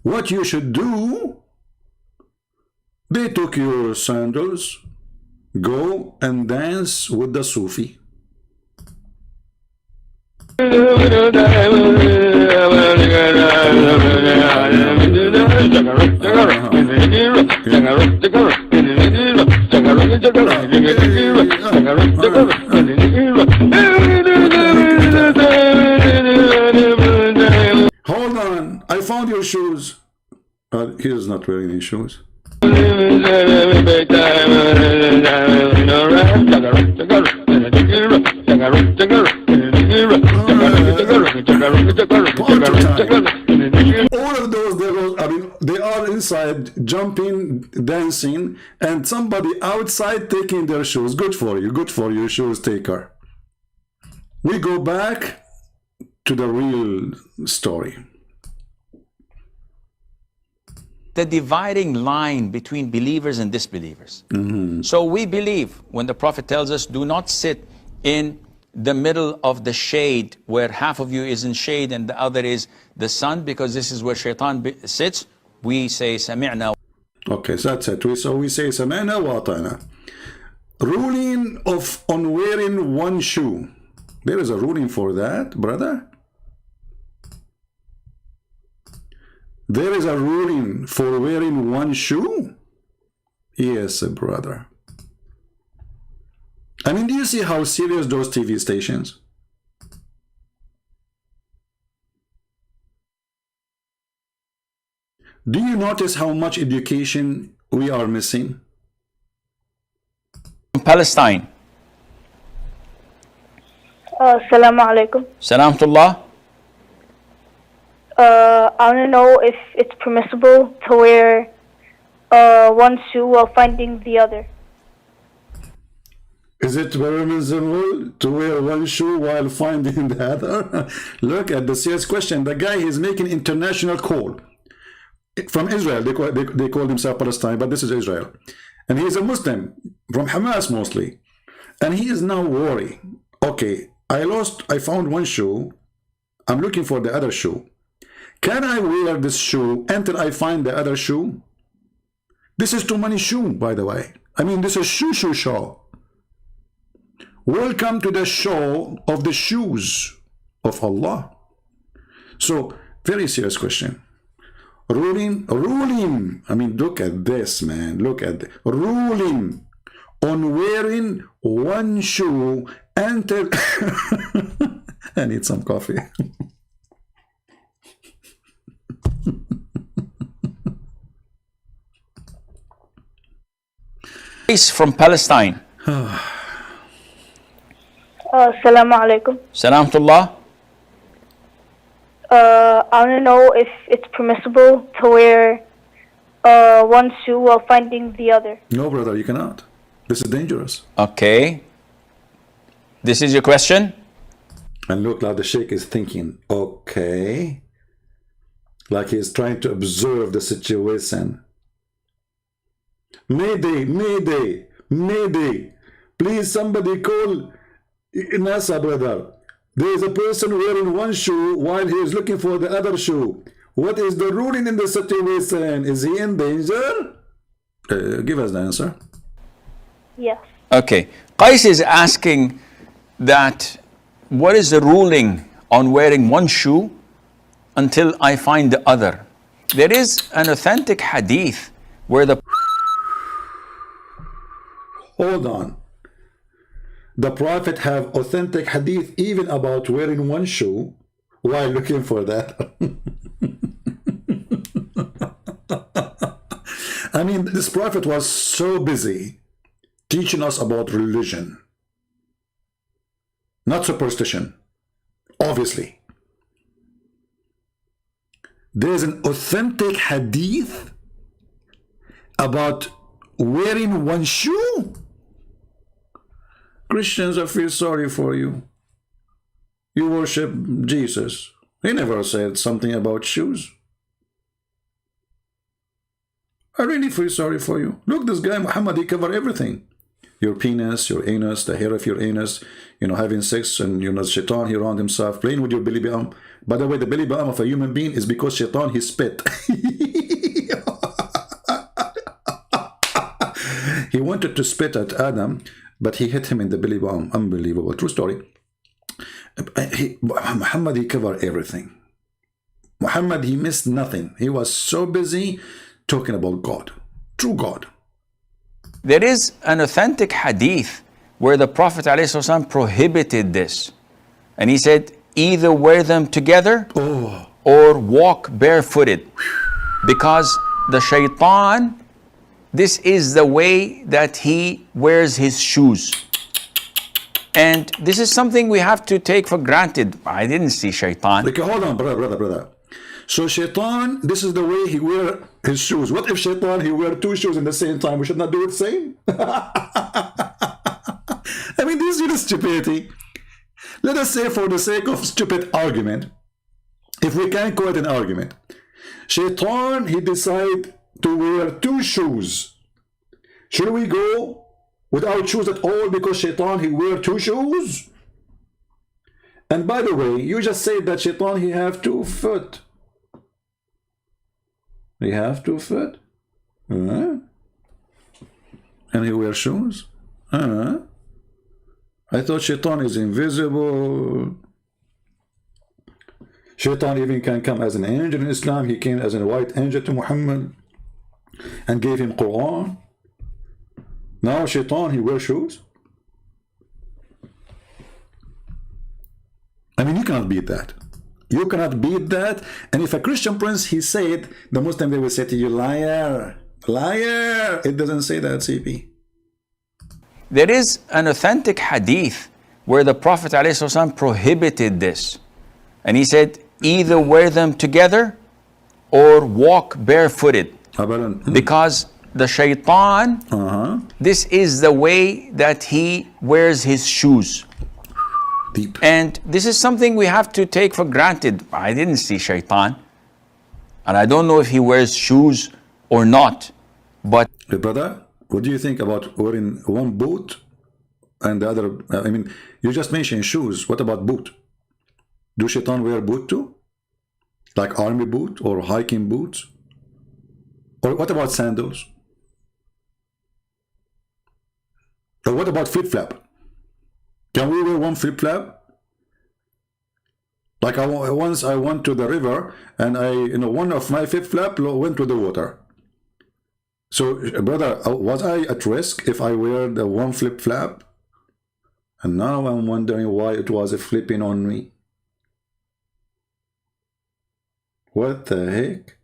What you should do? They took your sandals. Go and dance with the Sufi. Hold on, I found your shoes. He is not wearing any shoes. All of those devils, I mean, they are inside, jumping, dancing, and somebody outside taking their shoes. Good for you, shoes taker. We go back to the real story. The dividing line between believers and disbelievers. So we believe when the Prophet tells us, do not sit in the middle of the shade where half of you is in shade and the other is the sun, because this is where shaitan sits. We say sami'na. Okay, so that's it. So we say sami'na wa ata'na. Ruling on wearing one shoe. There is a ruling for that, brother. There is a ruling for wearing one shoe? Yes, brother. I mean, do you see how serious those TV stations? Do you notice how much education we are missing? Palestine. Assalamu alaikum. Salamtullah. I want to know if it's permissible to wear one shoe while finding the other. Is it permissible to wear one shoe while finding the other? Look at the serious question. The guy is making international call from Israel. They call themselves Palestine, but this is Israel. And he is a Muslim from Hamas mostly. And he is now worried. Okay, I found one shoe. I'm looking for the other shoe. Can I wear this shoe until I find the other shoe? This is too many shoes, by the way. I mean, this is shoe show. Welcome to the show of the shoes of Allah. So, very serious question. Ruling. I mean, look at this, man. Look at this. Ruling on wearing one shoe until... I need some coffee. From Palestine. Assalamu alaikum. Salamtullah. I want to know if it's permissible to wear one shoe while finding the other. No, brother, you cannot. This is dangerous. Okay. This is your question? And look, like the sheikh is thinking, okay. Like he's trying to observe the situation. Mayday, mayday, mayday. Please, somebody call NASA, brother. There is a person wearing one shoe while he is looking for the other shoe. What is the ruling in the situation? Is he in danger? Give us the answer. Yes. Okay. Qais is asking that what is the ruling on wearing one shoe until I find the other? There is an authentic hadith where the... Hold on. The Prophet have authentic hadith even about wearing one shoe while looking for that. I mean, this Prophet was so busy teaching us about religion, not superstition, obviously. There's an authentic hadith about wearing one shoe. Christians, I feel sorry for you. You worship Jesus. He never said something about shoes. I really feel sorry for you. Look, this guy Muhammad, he covered everything. Your penis, your anus, the hair of your anus, you know, having sex, and you know, shaitan, he around himself, playing with your belly button. By the way, the belly button of a human being is because shaitan, he spit. He wanted to spit at Adam, but he hit him in the belly button. Unbelievable. True story. Muhammad, he covered everything. Muhammad, he missed nothing. He was so busy talking about God. True God. There is an authentic hadith where the Prophet ﷺ prohibited this. And he said, either wear them together or walk barefooted. because the shaitan, this is the way that he wears his shoes. And this is something we have to take for granted. I didn't see shaitan. Okay, hold on, brother. So shaitan, this is the way he wear his shoes. What if shaitan, he wear two shoes in the same time? We should not do it same? I mean, this is stupidity. Let us say, for the sake of stupid argument, if we can call it an argument, shaitan, he decide to wear two shoes. Should we go without shoes at all because shaitan, he wear two shoes? And by the way, you just said that shaitan, he have 2 foot. He have 2 foot? And he wear shoes? I thought shaitan is invisible. Shaitan even can come as an angel in Islam. He came as a white angel to Muhammad and gave him Quran. Now shaitan, he wears shoes? I mean, you cannot beat that. You cannot beat that. And if a Christian prince, he said, the Muslim, they will say to you, liar, liar. It doesn't say that, CP. There is an authentic hadith where the Prophet ﷺ prohibited this. And he said, either wear them together or walk barefooted. Because the shaitan, this is the way that he wears his shoes. Deep. And this is something we have to take for granted. I didn't see shaitan. And I don't know if he wears shoes or not. But hey, brother, what do you think about wearing one boot and the other? I mean, you just mentioned shoes. What about boot? Do shaitan wear boot too? Like army boot or hiking boots? Or what about sandals? Or what about flip-flap? Can we wear one flip-flap? Like once I went to the river and one of my flip-flap went to the water. So, brother, was I at risk if I wear the one flip-flap? And now I'm wondering why it was flipping on me. What the heck?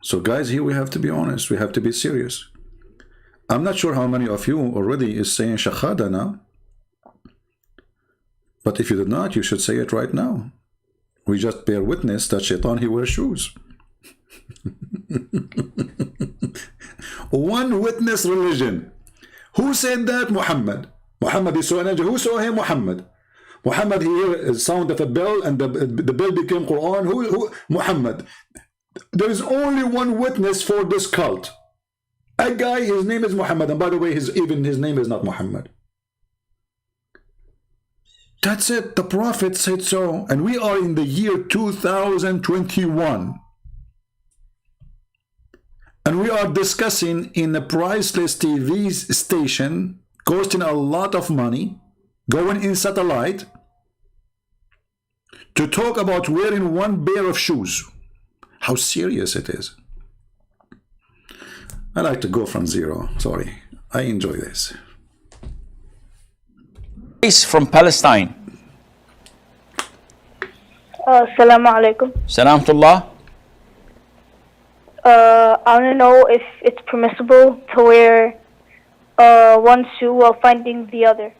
So, guys, here we have to be honest. We have to be serious. I'm not sure how many of you already is saying Shahada now. But if you did not, you should say it right now. We just bear witness that shaitan, he wears shoes. One witness religion. Who said that? Muhammad. Muhammad, he saw an angel. Who saw him? Muhammad. Muhammad, he heard the sound of a bell and the bell became Quran. Who? Muhammad. There is only one witness for this cult. A guy, his name is Muhammad. And by the way, even his name is not Muhammad. That's it. The Prophet said so. And we are in the year 2021. And we are discussing in a priceless TV station, costing a lot of money, going in satellite, to talk about wearing one pair of shoes. How serious it is. I like to go from zero. Sorry. I enjoy this. From Palestine. Assalamu alaikum. Salamtullah. I want to know if it's permissible to wear one shoe while finding the other.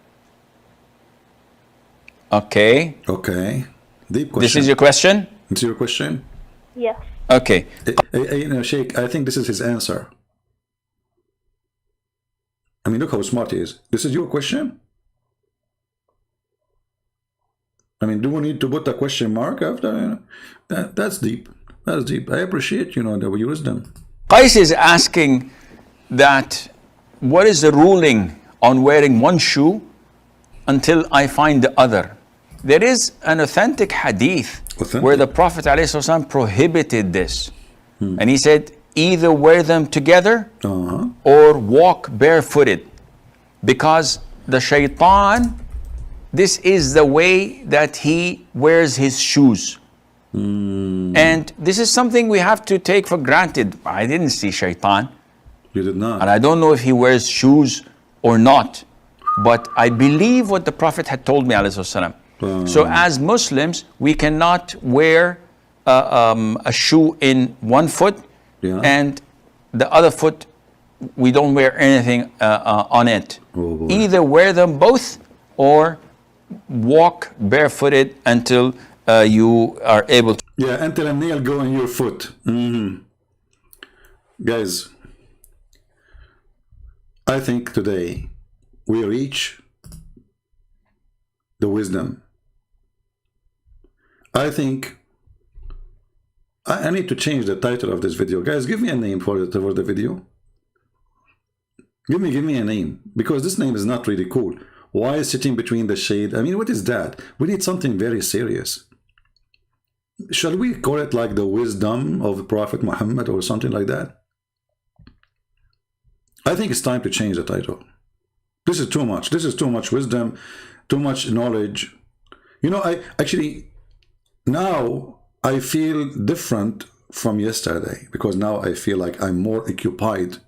Okay. Okay. Deep question. This is your question? It's your question? Yes. Okay. Sheikh, I think this is his answer. I mean, look how smart he is. This is your question? I mean, do we need to put a question mark after? That's deep. That's deep. I appreciate, the wisdom. Qais is asking that what is the ruling on wearing one shoe until I find the other? There is an authentic hadith where the Prophet ﷺ prohibited this. And he said, either wear them together or walk barefooted. Because the shaitan, this is the way that he wears his shoes. And this is something we have to take for granted. I didn't see shaitan. You did not. And I don't know if he wears shoes or not. But I believe what the Prophet had told me, ﷺ. So as Muslims, we cannot wear a shoe in one foot, Yeah. and the other foot we don't wear anything on it. Oh, boy. Either wear them both or walk barefooted until you are able to. Yeah, until a nail go in your foot. Guys, I think today we reach the wisdom. I think I need to change the title of this video. Guys, give me a name for the video. Give me a name, because this name is not really cool. Why is sitting between the shade? I mean, what is that? We need something very serious. Shall we call it like the wisdom of Prophet Muhammad or something like that? I think it's time to change the title. This is too much. This is too much wisdom, too much knowledge. You know, I actually, now I feel different from yesterday, because now I feel like I'm more occupied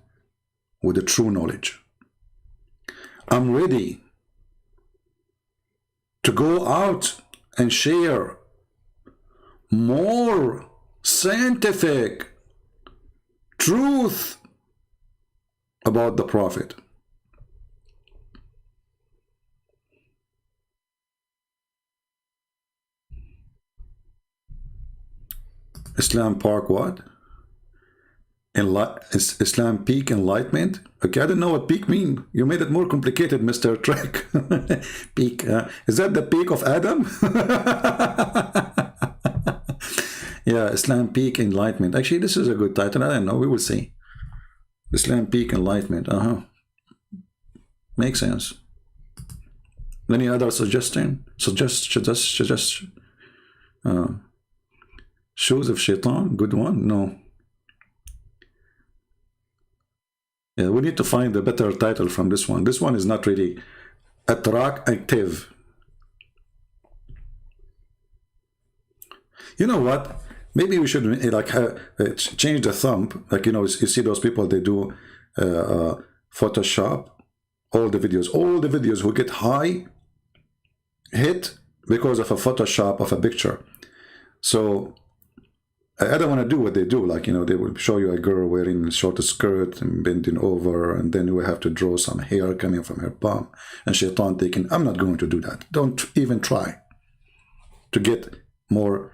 with the true knowledge. I'm ready to go out and share more scientific truth about the Prophet. Islam Park what? Islam Peak Enlightenment? Okay, I don't know what peak mean. You made it more complicated, Mr. Trek. Peak. Is that the peak of Adam? Yeah, Islam Peak Enlightenment. Actually, this is a good title. I don't know. We will see. Islam Peak Enlightenment. Makes sense. Any other suggestion? Suggest. Shoes of Shaitan? Good one? No. Yeah, we need to find a better title from this one. This one is not really attractive. You know what? Maybe we should like change the thumb. Like, you know, you see those people, they do Photoshop. All the videos who get high hit because of a Photoshop of a picture. So I don't want to do what they do. Like, you know, they will show you a girl wearing a short skirt and bending over, and then you will have to draw some hair coming from her bum, and Shaitan taking. I'm not going to do that. Don't even try to get more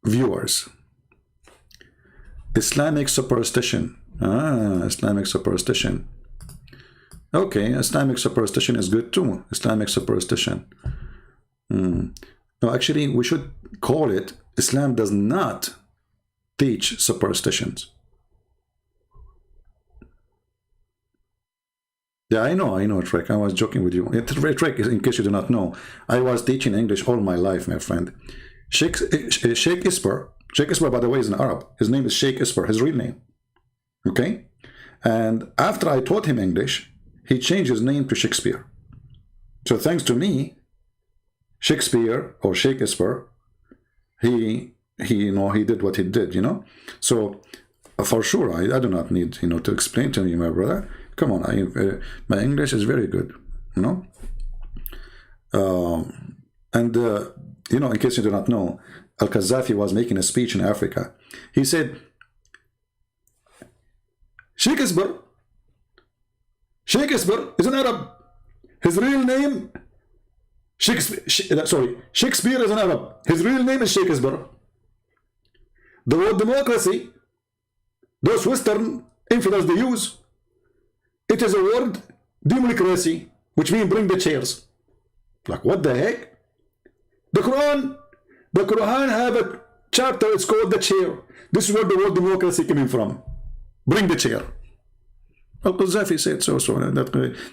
viewers. Islamic superstition. Islamic superstition. Okay, Islamic superstition is good too. Islamic superstition. No, actually, we should call it Islam does not teach superstitions. Yeah, I know, Trek. I was joking with you. Trek, in case you do not know, I was teaching English all my life, my friend. Sheikh Isper, by the way, is an Arab. His name is Sheikh Isper, his real name. Okay? And after I taught him English, he changed his name to Shakespeare. So thanks to me, Shakespeare, or Sheikh Isper, he did what he did, you know. So for sure, I do not need, you know, to explain to you, my brother. Come on, my English is very good, you know. You know, in case you do not know, Al-Qaddafi was making a speech in Africa. He said, Shakespeare is an Arab. His real name, Shakespeare is an Arab. His real name is Shakespeare. The word democracy, those Western infidels they use, it is a word democracy, which means bring the chairs. Like, what the heck? The Quran have a chapter, it's called the chair. This is where the word democracy coming from. Bring the chair. Al-Qaddafi said so.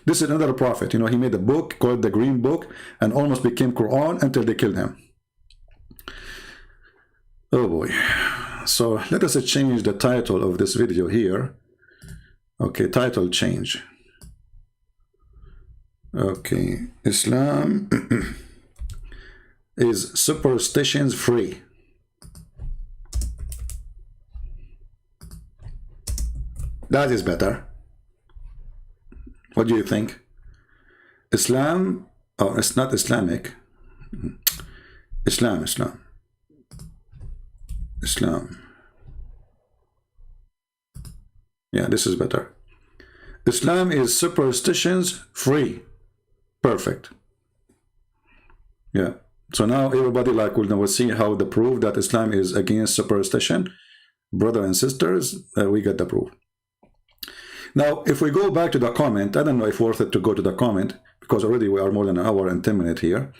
This is another prophet. You know, he made a book called the Green Book and almost became Quran until they killed him. Oh boy. So let us change the title of this video here. Okay, title change. Okay, Islam is superstitions free. That is better. What do you think? Islam, oh, it's not Islamic. Islam. Islam. Yeah, this is better. Islam is superstitions free. Perfect. Yeah. So now everybody like will see how the proof that Islam is against superstition. Brother and sisters, we get the proof. Now, if we go back to the comment, I don't know if worth it to go to the comment because already we are more than an hour and 10 minutes here.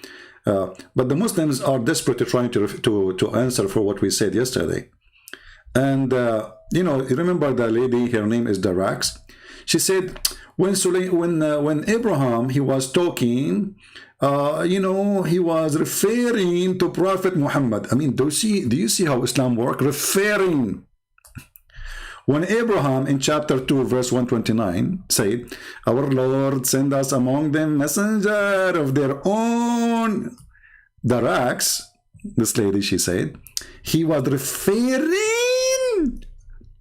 But the Muslims are desperately trying to answer for what we said yesterday. And, you know, remember the lady, her name is Darax. She said, when Abraham, he was talking, you know, he was referring to Prophet Muhammad. I mean, do you see how Islam works? Referring. When Abraham in chapter 2 verse 129 said, our Lord send us among them messenger of their own. Darax, this lady, she said, he was referring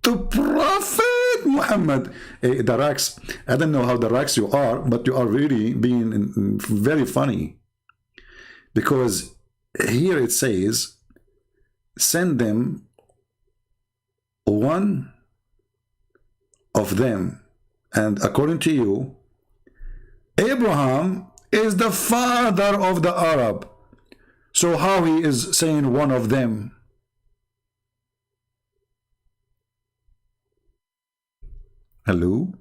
to Prophet Muhammad. Hey, Darax, I don't know how Darax you are, but you are really being very funny. Because here it says, send them one of them. And according to you, Abraham is the father of the Arab. So how he is saying one of them? Hello?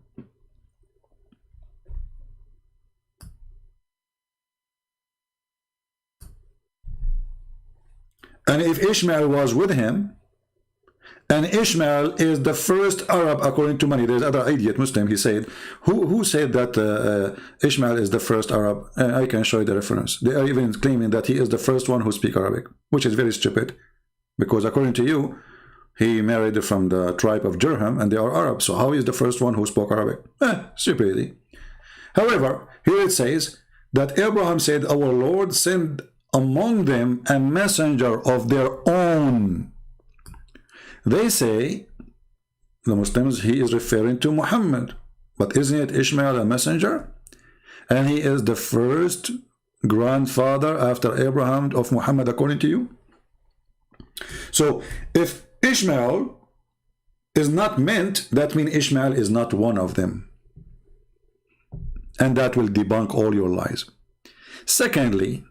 And if Ishmael was with him, and Ishmael is the first Arab according to many, there's other idiot Muslim, he said, who said that Ishmael is the first Arab? I can show you the reference. They are even claiming that he is the first one who speaks Arabic, which is very stupid, because according to you, he married from the tribe of Jurham, and they are Arab. So how is the first one who spoke Arabic? Stupidity. However, here it says that Abraham said, our Lord sent among them a messenger of their own. They say, the Muslims, he is referring to Muhammad. But isn't it Ishmael a messenger? And he is the first grandfather after Abraham of Muhammad, according to you? So, if Ishmael is not meant, that means Ishmael is not one of them. And that will debunk all your lies. Secondly,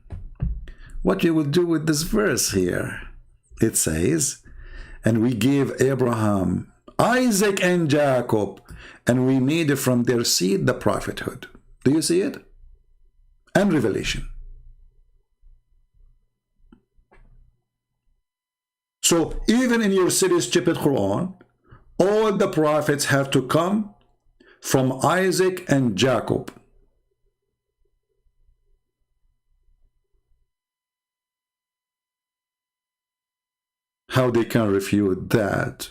what you will do with this verse here? It says, and we gave Abraham, Isaac, and Jacob, and we made from their seed the prophethood. Do you see it? And revelation. So even in your silly, stupid Quran, all the prophets have to come from Isaac and Jacob. How they can refute that?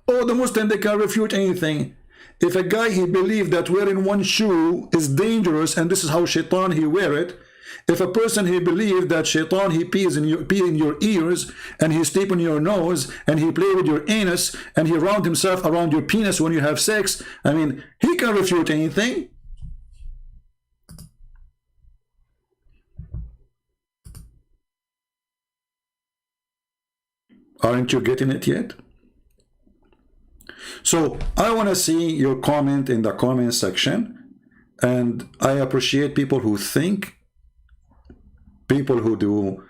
Oh, the Muslim, they can refute anything. If a guy, he believed that wearing one shoe is dangerous and this is how shaitan he wear it, if a person he believed that shaitan he pee in your ears and he sleep on your nose and he play with your anus and he round himself around your penis when you have sex, I mean, he can refute anything. Aren't you getting it yet? So I want to see your comment in the comment section, and I appreciate people who think, people who do,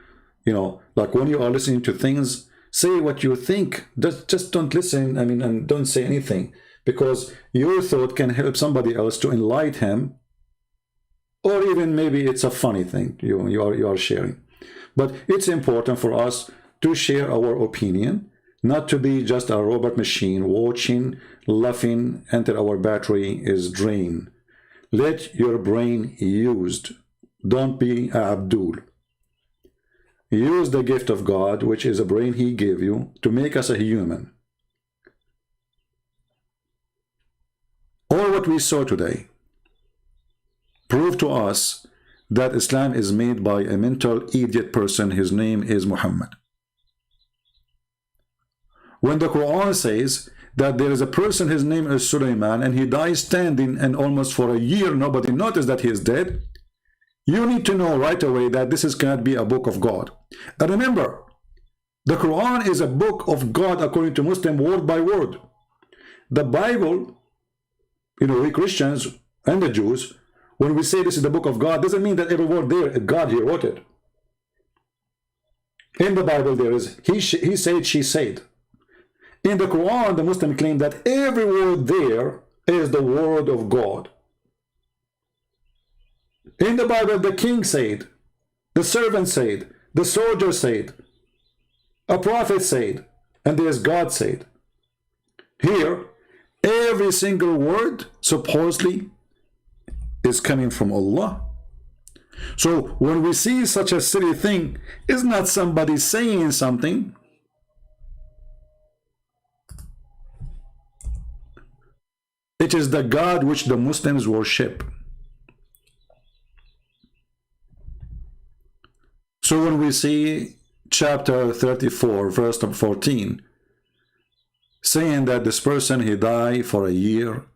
you know, like when you are listening to things, say what you think. Just don't listen, I mean, and don't say anything, because your thought can help somebody else to enlighten him, or even maybe it's a funny thing you are sharing. But it's important for us to share our opinion, not to be just a robot machine watching, laughing until our battery is drained. Let your brain used. Don't be Abdul. Use the gift of God, which is a brain he gave you, to make us a human. All what we saw today prove to us that Islam is made by a mental idiot person. His name is Muhammad. When the Quran says that there is a person, his name is Sulaiman, and he dies standing, and almost for a year nobody noticed that he is dead, you need to know right away that this cannot be a book of God. And remember, The Quran is a book of God according to Muslim, word by word. The Bible, you know, we Christians and the Jews, when we say this is the book of God, doesn't mean that every word there, God, he wrote it. In the Bible there is, he said, she said. In the Quran, the Muslim claim that every word there is the word of God. In the Bible, the king said, the servant said, the soldier said, a prophet said, and there's God said. Here, every single word supposedly is coming from Allah. So when we see such a silly thing, it's not somebody saying something. It is the God which the Muslims worship. So when we see chapter 34, verse 14, saying that this person, he died for a year,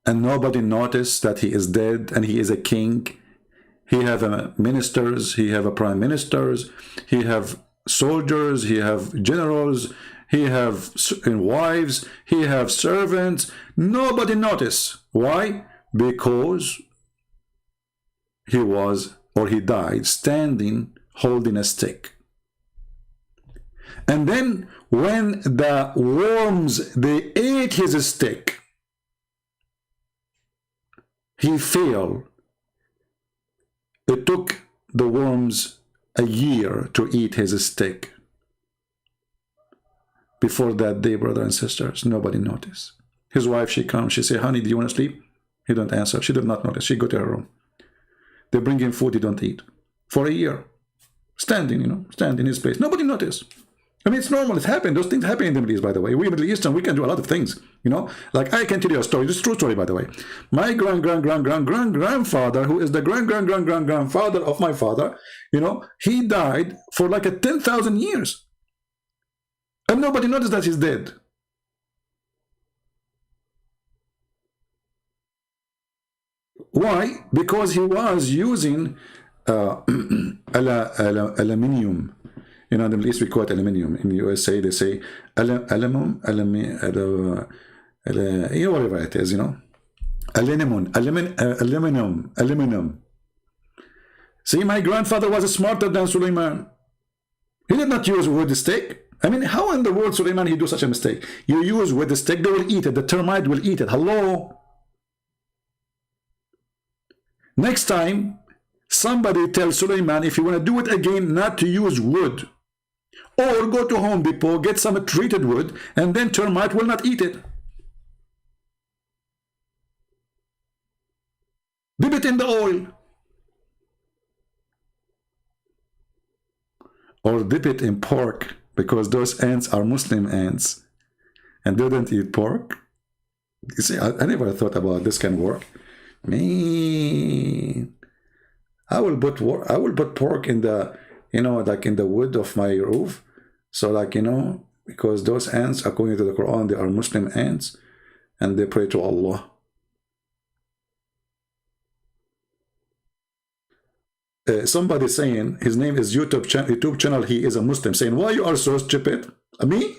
and nobody noticed that he is dead, and he is a king. He have ministers, he have prime ministers, he have soldiers, he have generals, he have wives, he have servants. Nobody noticed. Why? Because he was, or he died, standing, holding a stick. And then when the worms, they ate his stick, he fell. It took the worms a year to eat his stick. Before that day, brothers and sisters, nobody noticed. His wife, she comes, she say, honey, do you want to sleep? He don't answer. She did not notice. She go to her room. They bring him food, he don't eat. For a year. Standing, you know, stand in his place. Nobody noticed. I mean, it's normal. It happened. Those things happen in the Middle East, by the way. We Middle Eastern, we can do a lot of things, you know. Like, I can tell you a story. This is a true story, by the way. My grandfather, who is the grandfather of my father, you know, he died for like 10,000 years. And nobody noticed that he's dead. Why? Because he was using aluminium. You know, in the Middle East we call it aluminium. In the USA they say aluminum, you know, whatever it is, you know. Aluminum. See, my grandfather was smarter than Suleiman. He did not use wood stick. I mean, how in the world, Suleiman, he do such a mistake? You use wood stick, they will eat it. The termite will eat it. Hello? Next time, somebody tell Suleiman, if you want to do it again, not to use wood. Or go to Home Depot, get some treated wood, and then termite will not eat it. Dip it in the oil. Or dip it in pork, because those ants are Muslim ants, and they don't eat pork. You see, I never thought about this can work. Man, I will put pork in the, you know, like in the wood of my roof. So, like, you know, because those ants, according to the Quran, they are Muslim ants, and they pray to Allah. Somebody saying his name is YouTube channel, he is a Muslim, saying, why you are so stupid? Me?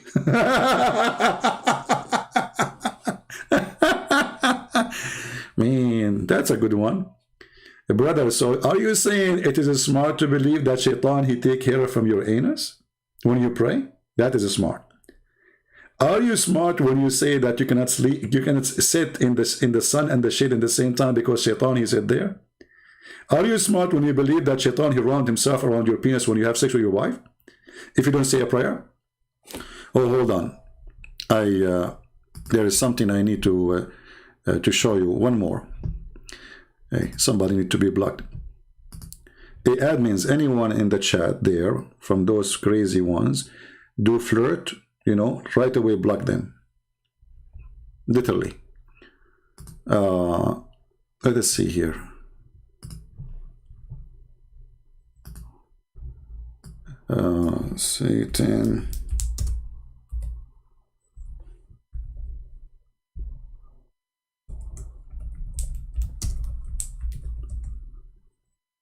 Man, that's a good one. Brother, so are you saying it is smart to believe that Shaitan, he take hair from your anus when you pray? That is smart. Are you smart when you say that you cannot sleep, you cannot sit in the sun and the shade at the same time because Shaitan, he sit there? Are you smart when you believe that Shaitan, he round himself around your penis when you have sex with your wife? If you don't say a prayer? Oh, hold on. There is something I need to show you. One more. Hey, somebody need to be blocked. The admins, anyone in the chat there, from those crazy ones, do flirt, you know, right away block them. Literally. Let us see here. Satan.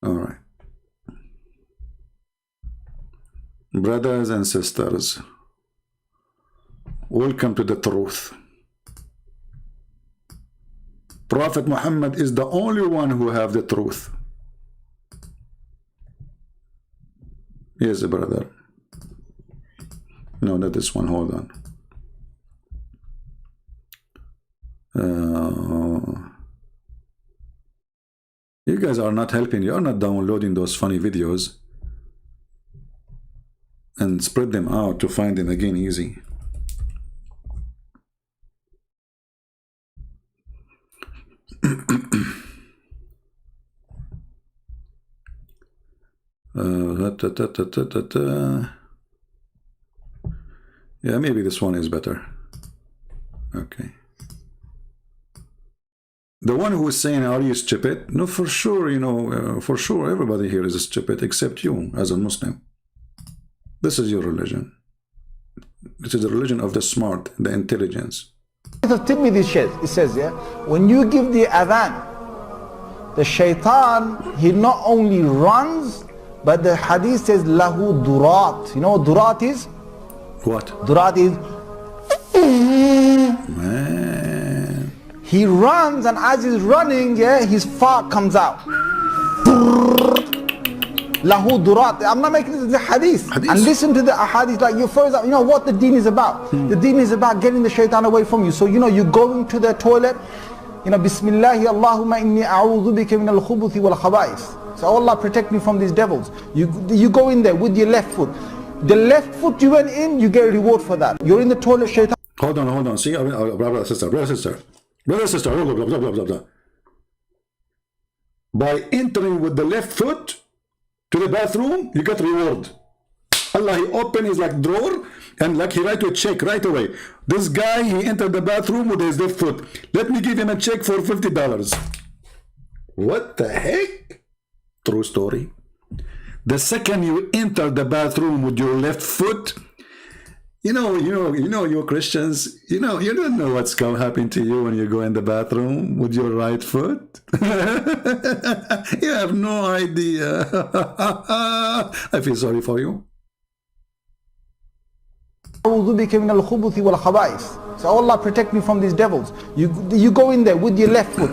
All right. Brothers and sisters, welcome to the truth. Prophet Muhammad is the only one who have the truth. Yes, brother. No, not this one. Hold on. You guys are not helping. You are not downloading those funny videos and spread them out to find them again easy. Yeah, maybe this one is better. Okay. The one who is saying, are you stupid? No, for sure, you know, for sure, everybody here is stupid except you as a Muslim. This is your religion. This is the religion of the smart, the intelligence. It says, yeah, when you give the adhan, the shaitan, he not only runs, but the hadith says, lahu durat. You know what durat is? What? Durat is, Man. he runs, and as he's running, yeah, his fart comes out. Lahu durat. I'm not making this the hadith. And listen to the ahadith. Like you first, you know what the deen is about. The deen is about getting the shaitan away from you. So you know, you're going to the toilet, you know, Bismillahi Allahumma inni a'udhu bika min al-khubuthi wal khaba'ith. So Allah protect me from these devils. You go in there with your left foot. The left foot you went in, you get a reward for that. You're in the toilet, shaitan. Hold on. See, brother, sister. Blah. By entering with the left foot to the bathroom, you get reward. Allah, he opened his like drawer and like he write to a check right away. This guy, he entered the bathroom with his left foot. Let me give him a check for $50. What the heck? True story. The second you enter the bathroom with your left foot, you know, you Christians, you don't know what's going to happen to you when you go in the bathroom with your right foot. You have no idea. I feel sorry for you. So Allah protect me from these devils. You go in there with your left foot.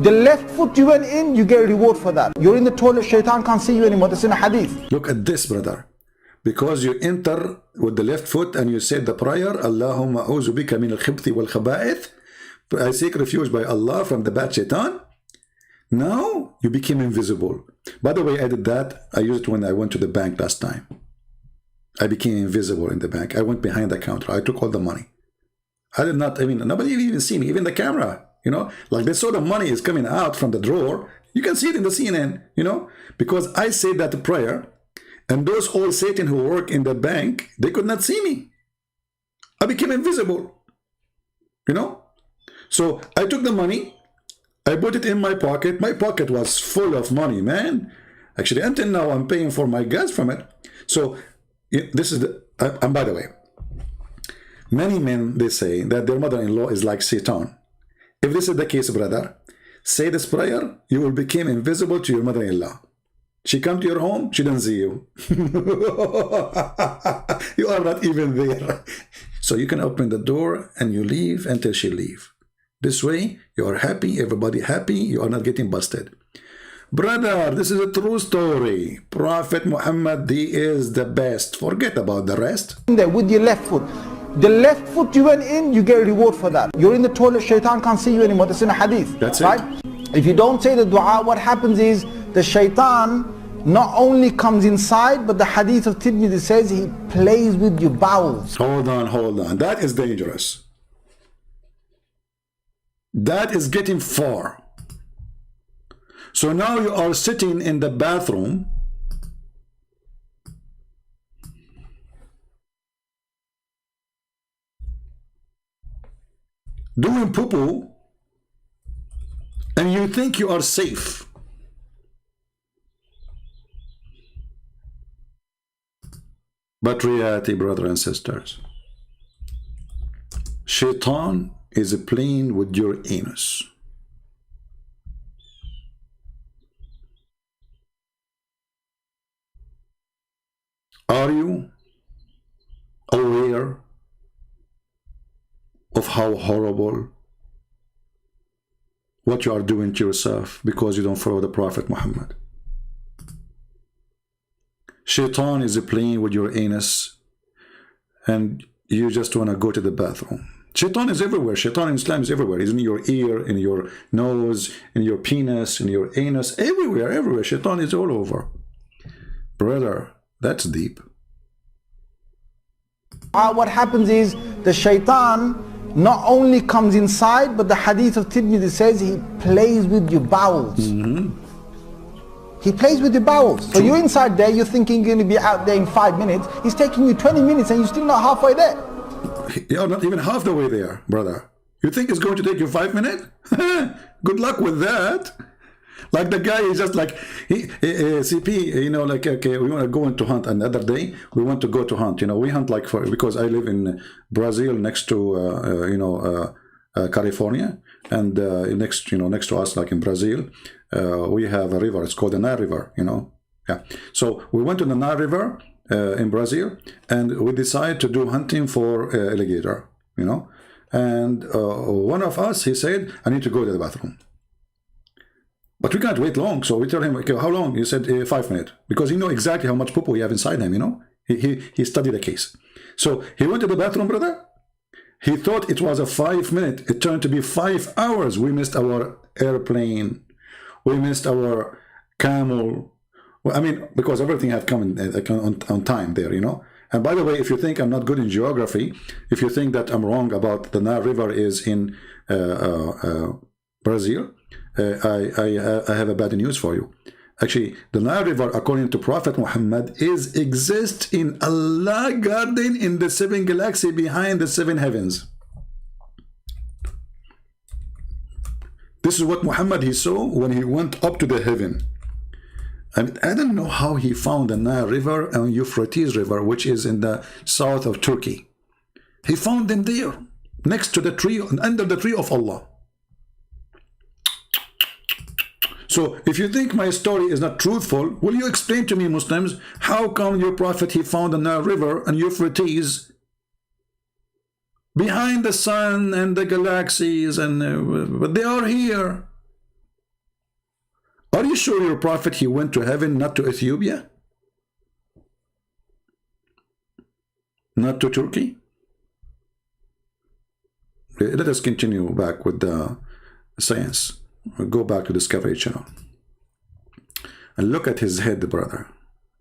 The left foot you went in, you get a reward for that. You're in the toilet, shaitan can't see you anymore. That's in a hadith. Look at this, brother. Because you enter with the left foot and you said the prayer, Allahumma a'udhu bika min al-khibthi wal khaba'ith. I seek refuge by Allah from the bad shaitan. Now you became invisible. By the way, I did that. I used it when I went to the bank last time. I became invisible in the bank. I went behind the counter. I took all the money. I did not, nobody even see me, even the camera, you know, like they saw the money is coming out from the drawer. You can see it in the CNN, you know, because I said that prayer, and those old Satan who work in the bank, they could not see me. I became invisible, you know. So I took the money, I put it in my pocket. My pocket was full of money, man. Actually, until now, I'm paying for my gas from it. So this is the, and by the way, many men, they say that their mother-in-law is like Satan. If this is the case, brother, say this prayer, you will become invisible to your mother-in-law. She come to your home, she doesn't see you. You are not even there. So you can open the door and you leave until she leave. This way, you are happy, everybody happy, you are not getting busted. Brother, this is a true story. Prophet Muhammad, he is the best. Forget about the rest. There with your left foot. The left foot you went in, you get a reward for that. You're in the toilet, shaitan can't see you anymore. That's in a hadith. That's right? It. If you don't say the dua, what happens is the shaitan not only comes inside, but the hadith of Tirmidhi says he plays with your bowels. Hold on. That is dangerous. That is getting far. So now you are sitting in the bathroom doing poo-poo and you think you are safe. But reality, brothers and sisters, Shaitan is playing with your anus. Are you aware of how horrible what you are doing to yourself because you don't follow the Prophet Muhammad? Shaitan is playing with your anus and you just want to go to the bathroom. Shaitan is everywhere. Shaitan in Islam is everywhere. He's in your ear, in your nose, in your penis, in your anus, everywhere, everywhere. Shaitan is all over. Brother, that's deep. What happens is the shaitan not only comes inside, but the hadith of Tirmidhi says he plays with your bowels. He plays with your bowels. So you're inside there, you're thinking you're going to be out there in 5 minutes. He's taking you 20 minutes and you're still not halfway there. You're not even half the way there, brother. You think it's going to take you 5 minutes? Good luck with that. Like the guy is just like, CP, you know, like, okay, we want to go into hunt. Another day, we want to go to hunt. You know, we hunt like because I live in Brazil next to, California. And next to us, like in Brazil, we have a river. It's called the Nile River, you know. Yeah. So we went to the Nile River in Brazil, and we decided to do hunting for alligator, you know. And one of us, he said, I need to go to the bathroom. But we can't wait long, so we tell him, okay, how long? He said 5 minutes, because he know exactly how much poo-poo he have inside him, you know. He studied the case. So he went to the bathroom, brother. He thought it was a 5 minute. It turned to be 5 hours. We missed our airplane. We missed our camel. Well, I mean, because everything have come on time there, you know. And by the way, if you think I'm not good in geography, if you think that I'm wrong about the Nile River is in Brazil, I have a bad news for you. Actually, the Nile River, according to Prophet Muhammad, exists in Allah garden in the 7 galaxy behind the 7 heavens. This is what Muhammad he saw when he went up to the heaven. And I don't know how he found the Nile River and Euphrates River, which is in the south of Turkey. He found them there, next to the tree, under the tree of Allah. So if you think my story is not truthful, will you explain to me, Muslims, how come your prophet, he found the Nile River and Euphrates behind the sun and the galaxies, and but they are here? Are you sure your prophet, he went to heaven, not to Ethiopia? Not to Turkey? Let us continue back with the science. We'll go back to Discovery Channel. And look at his head, brother.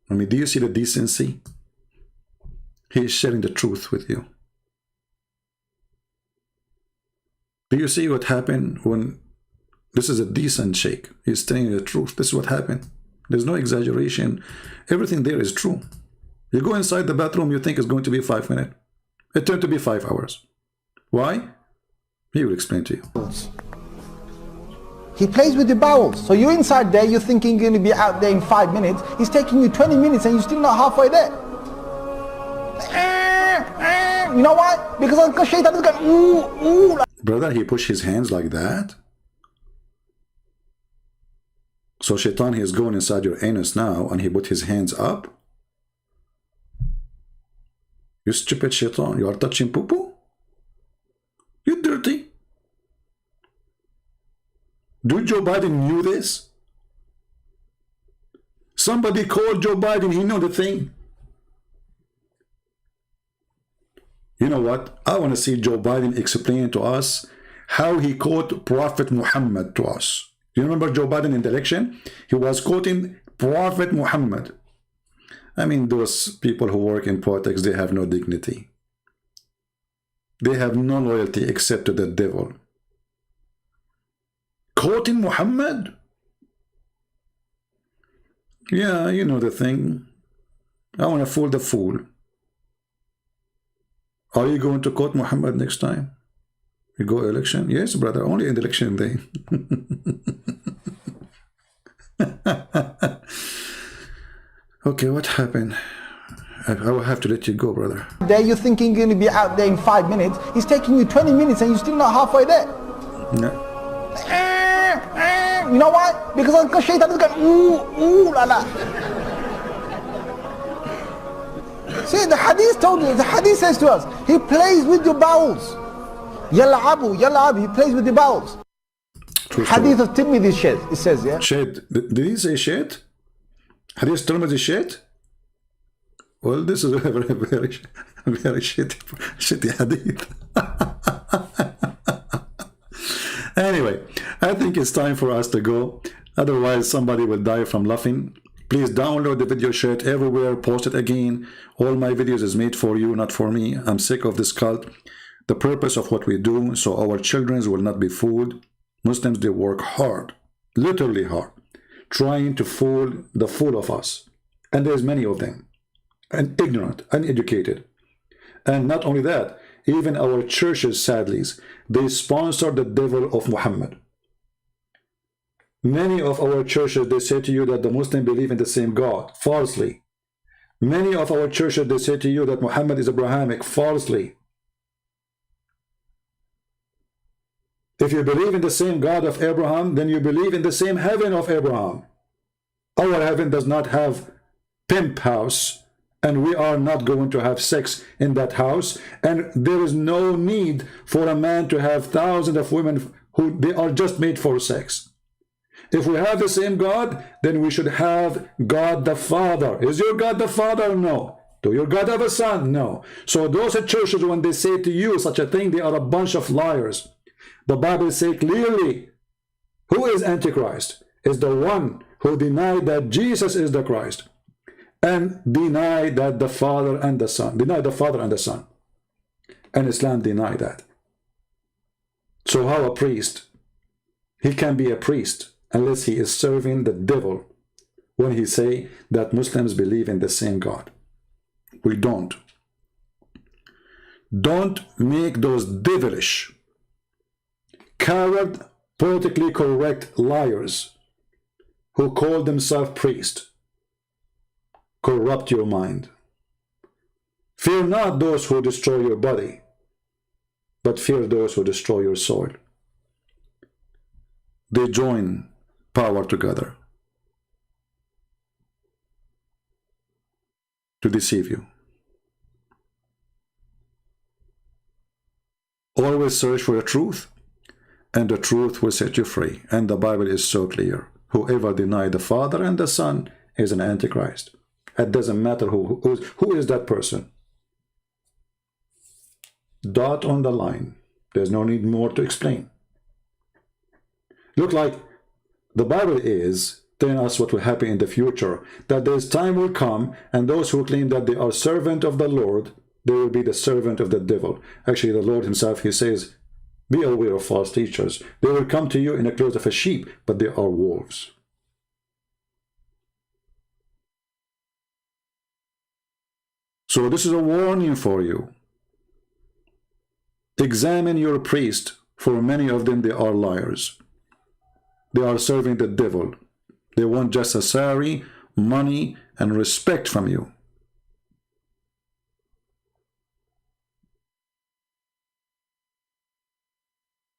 I mean, do you see the decency? He is sharing the truth with you. Do you see what happened when this is a decent sheikh? He's telling you the truth. This is what happened. There's no exaggeration. Everything there is true. You go inside the bathroom, you think it's going to be 5 minutes. It turned to be 5 hours. Why? He will explain to you. He plays with your bowels. So you're inside there, you're thinking you're going to be out there in 5 minutes. He's taking you 20 minutes and you're still not halfway there. You know why? Because Shaitan is going, ooh. Brother, he pushed his hands like that. So Shaitan, he is going inside your anus now, and he put his hands up. You stupid Shaitan, you are touching poo-poo? You dirty. Do Joe Biden knew this? Somebody called Joe Biden, he know the thing. You know what? I want to see Joe Biden explain to us how he quote Prophet Muhammad to us. You remember Joe Biden in the election? He was quoting Prophet Muhammad. I mean, those people who work in politics, they have no dignity. They have no loyalty except to the devil. Quoting Muhammad? Yeah, you know the thing. I want to fool the fool. Are you going to quote Muhammad next time? You go election? Yes, brother, only in the election day. Okay, what happened? I will have to let you go, brother. There you're thinking you're going to be out there in 5 minutes. He's taking you 20 minutes and you're still not halfway there. No. You know why? Because Shaitan is going, ooh la la. See, the hadith told you, the hadith says to us, he plays with your bowels. Yal'abu, yal'abu, he plays with your bowels. Hadith of Tirmidhi shed, it says, yeah? Shed. Did he say shed? Hadith Tirmidhi shed? Well, this is a very shitty hadith. Anyway, I think it's time for us to go. Otherwise, somebody will die from laughing. Please download the video, share it everywhere, post it again. All my videos is made for you, not for me. I'm sick of this cult. The purpose of what we do, so our children will not be fooled. Muslims, they work hard, literally hard, trying to fool the fool of us. And there's many of them. And ignorant, uneducated. And not only that, even our churches, sadly, they sponsor the devil of Muhammad. Many of our churches, they say to you that the Muslims believe in the same God, falsely. Many of our churches, they say to you that Muhammad is Abrahamic, falsely. If you believe in the same God of Abraham, then you believe in the same heaven of Abraham. Our heaven does not have pimp house, and we are not going to have sex in that house, and there is no need for a man to have thousands of women who they are just made for sex. If we have the same God, then we should have God the Father. Is your God the Father? No. Do your God have a son? No. So those churches, when they say to you such a thing, they are a bunch of liars. The Bible says clearly, who is Antichrist? Is the one who denied that Jesus is the Christ, and deny that the Father and the Son, deny the Father and the Son. And Islam deny that. So how a priest? He can be a priest unless he is serving the devil when he say that Muslims believe in the same God. We don't. Don't make those devilish, coward, politically correct liars who call themselves priests corrupt your mind. Fear not those who destroy your body, but fear those who destroy your soul. They join power together to deceive you. Always search for the truth, and the truth will set you free. And the Bible is so clear. Whoever denies the Father and the Son is an Antichrist. It doesn't matter who is that person. Dot on the line. There's no need more to explain. Look like the Bible is telling us what will happen in the future, that there's time will come, and those who claim that they are servant of the Lord, they will be the servant of the devil. Actually, the Lord himself, he says, be aware of false teachers. They will come to you in the clothes of a sheep, but they are wolves. So this is a warning for you. Examine your priest, for many of them, they are liars. They are serving the devil. They want just a salary, money, and respect from you.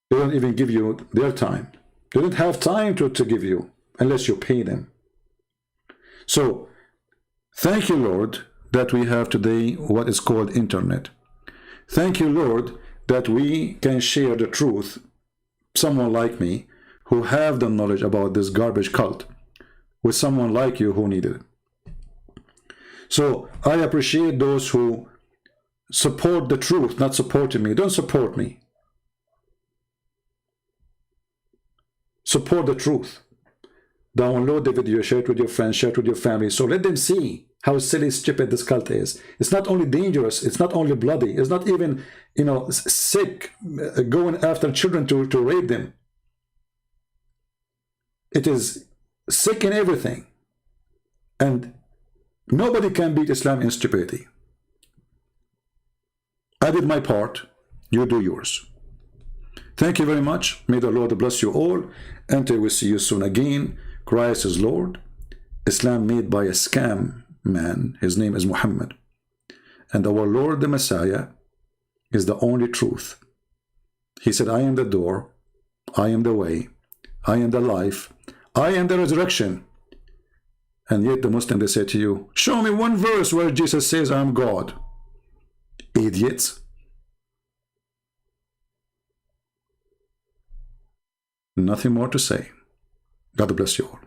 They don't even give you their time. They don't have time to give you unless you pay them. So, thank you, Lord, that we have today what is called internet. Thank you, Lord, that we can share the truth, someone like me, who have the knowledge about this garbage cult, with someone like you who need it. So I appreciate those who support the truth, not supporting me. Don't support me. Support the truth. Download the video, share it with your friends, share it with your family, so let them see how silly, stupid this cult is. It's not only dangerous, it's not only bloody, it's not even, sick, going after children to rape them. It is sick in everything. And nobody can beat Islam in stupidity. I did my part, you do yours. Thank you very much. May the Lord bless you all. Until we see you soon again. Christ is Lord. Islam made by a scam man. His name is Muhammad. And our Lord the Messiah is the only truth. He said, I am the door. I am the way. I am the life. I am the resurrection. And yet the Muslim, they say to you, show me one verse where Jesus says I'm God. Idiots. Nothing more to say. God bless you all.